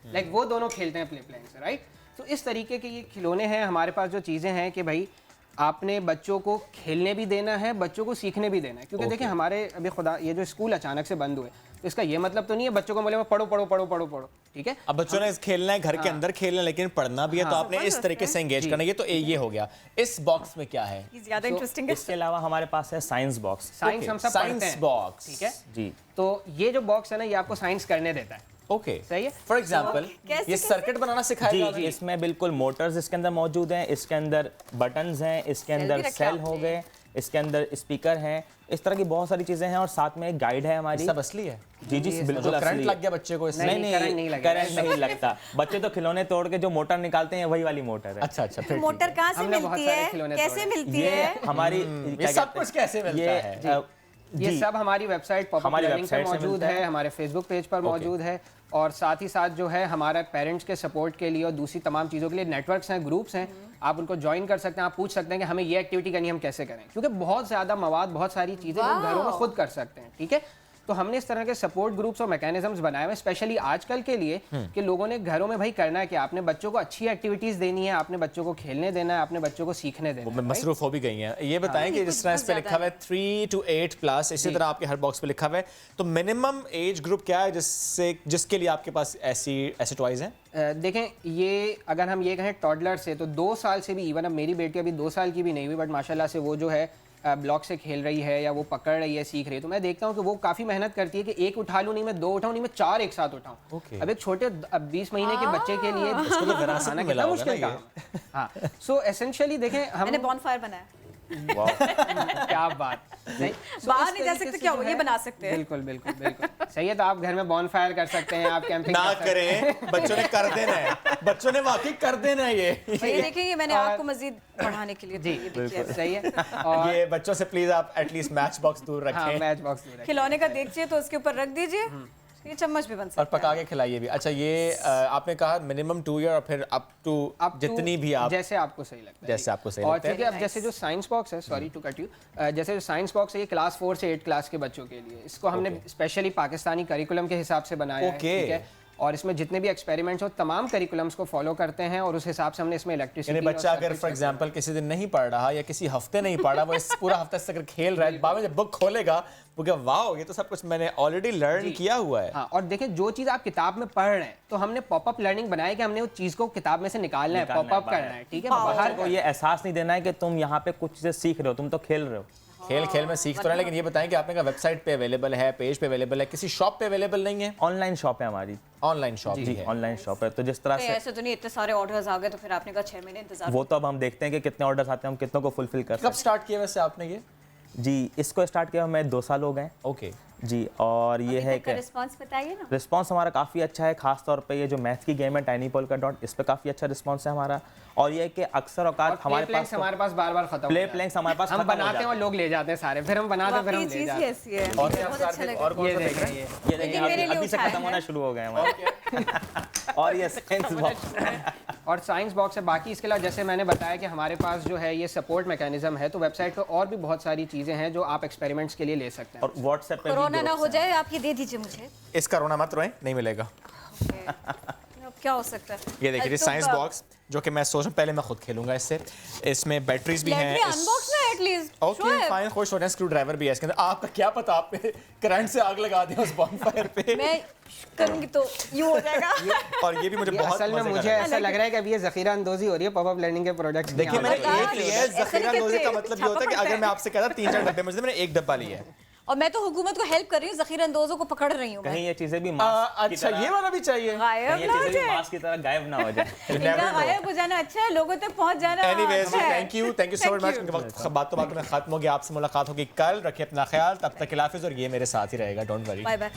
लाइक वो दोनों खेलते हैं प्ले प्लैंक्स, राइट। तो इस तरीके के ये खिलौने हैं हमारे पास, जो चीज़ें हैं कि भाई आपने बच्चों को खेलने भी देना है, बच्चों को सीखने भी देना है। क्योंकि देखिए हमारे अभी खुदा ये जो स्कूल अचानक से बंद हुए, तो इसका ये मतलब तो नहीं है बच्चों को बोले पढ़ो, ठीक है। अब बच्चों ने खेलना है, घर के अंदर खेलना, लेकिन पढ़ना भी है, तो आपने इस तरीके से एंगेज करना है। तो ये हो गया। इस बॉक्स में क्या है ज्यादा इंटरेस्टिंग है? इसके अलावा हमारे पास है साइंस बॉक्स। साइंस हम सब पढ़ते हैं, बॉक्स, ठीक है जी। तो ये जो बॉक्स है ना, ये आपको साइंस करने देता है। ओके, सही है। फॉर एग्जांपल ये सर्किट बनाना सिखाएगा। जी, इसमें बिल्कुल मोटर्स इसके अंदर मौजूद हैं, इसके अंदर बटन्स हैं, इसके अंदर सेल हो गए, इसके अंदर स्पीकर हैं, इस तरह की बहुत सारी चीज़ें हैं और साथ में एक गाइड है हमारी। सब असली है? जी जी बिल्कुल असली। करंट लग गया बच्चे को इससे? नहीं करंट नहीं लगता। बच्चे तो खिलौने तोड़ के जो मोटर निकालते हैं वही वाली मोटर है। अच्छा अच्छा, फिर मोटर कहाँ से मिलती है, कैसे मिलती है? हमारी ये सब कुछ कैसे मिलता है? ये सब हमारी वेबसाइट पॉपअप लर्निंग पर मौजूद है, हमारे फेसबुक पेज पर मौजूद है और साथ ही साथ जो है हमारे पेरेंट्स के सपोर्ट के लिए और दूसरी तमाम चीज़ों के लिए नेटवर्क्स हैं, ग्रुप्स हैं, आप उनको ज्वाइन कर सकते हैं। आप पूछ सकते हैं कि हमें ये एक्टिविटी करनी है, हम कैसे करें, क्योंकि बहुत ज़्यादा मवाद, बहुत सारी चीज़ें लोग घरों में खुद कर सकते हैं। ठीक है, तो हमने इस तरह के सपोर्ट ग्रुप्स और मैकेनिज्म्स बनाए हुए स्पेशली आजकल के लिए कि लोगों ने घरों में भाई करना है कि आपने बच्चों को अच्छी एक्टिविटीज देनी है, आपने बच्चों को खेलने देना है, आपने बच्चों को सीखने देना है। मसरूफ हो भी गई हैं। ये बताएं कि जिस तरह इस पे लिखा हुआ है 3 to 8+, इसी तरह आपके हर बॉक्स पे लिखा हुआ है, तो मिनिमम एज ग्रुप क्या है जिसके लिए आपके पास ऐसे टॉयज हैं? देखें, ये अगर हम ये कहें टॉडलर से तो 2 साल से भी, इवन अब मेरी बेटी अभी 2 साल की भी नहीं हुई बट माशाल्लाह से वो जो है ब्लॉक से खेल रही है या वो पकड़ रही है, सीख रही है, तो मैं देखता हूँ कि वो काफ़ी मेहनत करती है कि एक उठा लूँ नहीं, मैं 2 उठाऊँ नहीं, मैं 4 एक साथ उठाऊँ। अब एक छोटे 20 महीने के बच्चे के लिए उसको तो विरासत में मिला मुश्किल काम। हाँ, सो एसेंशियली देखें हम मैंने बॉनफायर बनाया। क्या बात, बाहर नहीं जा सकते, क्या ये बना सकते हैं? बिल्कुल बिल्कुल बिल्कुल सही है। तो आप घर में बॉनफायर कर सकते हैं, आप कैंपिंग ना करें, बच्चों ने कर देना है, बच्चों ने वाकई कर देना है ये देखेंगे मैंने आपको मजीद बढ़ाने के लिए जी बिल्कुल सही है। और ये बच्चों से प्लीज आप एटलीस्ट मैच बॉक्स दूर रखें। मैच बॉक्स दूर रखें। खिलौने का देखिए तो उसके ऊपर रख दीजिए, ये चम्मच भी बन सकता है और पका के खिलाइए भी। अच्छा, ये आपने कहा मिनिमम 2 ईयर और फिर अप टू जितनी भी आप जैसे आपको सही लगता है, जैसे आपको सही और लगता है। क्योंकि अब जैसे जो साइंस बॉक्स है, सॉरी टू कट यू, जैसे जो साइंस बॉक्स है ये क्लास 4 से 8 क्लास के बच्चों के लिए, इसको हमने स्पेशली पाकिस्तानी करिकुलम के हिसाब से बनाया है। ठीक है, और इसमें जितने भी एक्सपेरिमेंट्स हो तमाम करिकुलम्स को फॉलो करते हैं और उस हिसाब से हमने इसमें इलेक्ट्रिसिटी। बच्चा अगर फॉर एग्जांपल किसी दिन नहीं पढ़ रहा या किसी हफ्ते नहीं पढ़ा, वो इस पूरा हफ्ता से अगर खेल रहा है, बाद में जब बुक खोलेगा वो क्या, वाओ ये तो सब कुछ मैंने ऑलरेडी लर्न किया हुआ है। हाँ, और देखिए जो चीज़ आप किताब में पढ़ रहे हैं तो हमने पॉपअप लर्निंग बनाया कि हमने उस चीज़ को किताब में से निकालना है, पॉपअप करना है। ठीक है, बाहर को ये एहसास नहीं देना है कि तुम यहाँ पे कुछ चीज़ें सीख रहे हो, तुम तो खेल रहे हो। खेल में सीख तो रहा है, लेकिन ये बताएं कि आपने कहा वेबसाइट पे अवेलेबल है, पेज पे अवेलेबल है, किसी शॉप पे अवेलेबल नहीं है? ऑनलाइन शॉप है हमारी। ऑनलाइन शॉप जी है, ऑनलाइन शॉप है। तो जिस तरह से ऐसे तो नहीं, इतने सारे ऑर्डर्स आ गए तो फिर आपने कहा 6 महीने इंतजार। वो तो अब हम देखते हैं कि कितने ऑर्डर्स आते हैं, हम कितनों को फुलफिल कर सकते हैं। कब स्टार्ट किया वैसे आपने ये? जी, इसको स्टार्ट किया हमें 2 साल हो गए। ओके जी, और ये है कि रिस्पांस बताइए ना। रिस्पांस हमारा काफ़ी अच्छा है, खास तौर पे ये जो मैथ्स की गेम है टाइनी पोल्का डॉट, इस पे काफ़ी अच्छा रिस्पांस है हमारा। और ये कि अक्सर औकात हमारे पास बार-बार खत्म प्ले प्लैंक्स हमारे पास हम बनाते हैं और लोग ले जाते हैं सारे, फिर हम बनाते हैं फिर हम ले जाते हैं। और ये देखिए अभी से खत्म होना शुरू हो गए हमारे। और ये साइंस बॉक्स और साइंस बॉक्स है। बाकी इसके अलावा जैसे मैंने बताया कि हमारे पास जो है ये सपोर्ट मैकेनिज्म है, तो वेबसाइट पे और भी बहुत सारी चीज़ें हैं जो आप एक्सपेरिमेंट्स के लिए ले सकते हैं। और व्हाट्सएप पे कोरोना ना हो जाए, आप ये दे दीजिए मुझे। इस कोरोना मत रोएं, नहीं मिलेगा। क्या हो सकता है? ये देखिए साइंस बॉक्स, जो कि मैं सोच रहा हूँ पहले मैं खुद खेलूंगा इससे। इसमें बैटरीज भी हैं। अनबॉक्स ना एटलीस्ट। ओके फाइन, खुश हो रहे हैं। स्क्रू ड्राइवर भी है इसके अंदर। आपका क्या पता, आप करंट से आग लगा दें उस बॉनफायर पे। मैं करूंगी तो यूं हो जाएगा। और ये भी मुझे बहुत असल में मुझे ऐसा लग रहा है कि अभी ये ज़ख़ीरा अंदोज़ी हो रही है पॉपअप लर्निंग के प्रोडक्ट्स। देखिए मैंने एक लिया है, ज़ख़ीरा अंदोज़ी का मतलब ये होता है कि अगर मैं आपसे कहता 3-4 डब्बे, मुझे मैंने 1 डब्बा लिया है। और मैं तो हुकूमत को हेल्प कर रही हूँ, ज़ख़ीरा अंदोज़ों को पकड़ रही हूँ। कहीं ये चीजें भी मास्क की अच्छा तरह ये वाला भी चाहिए, गायब ना हो जाए, मास्क की तरह गायब ना हो जाए। इनका गायब हो जाना अच्छा है, लोगों तक पहुंच जाना। Anyways thank you so much. बात में खत्म हो गया, आपसे मुलाकात होगी कल। रखिए अपना ख्याल, तब तक हाफिज़। और ये मेरे साथ ही रहेगा, डोंट वरी। Bye bye.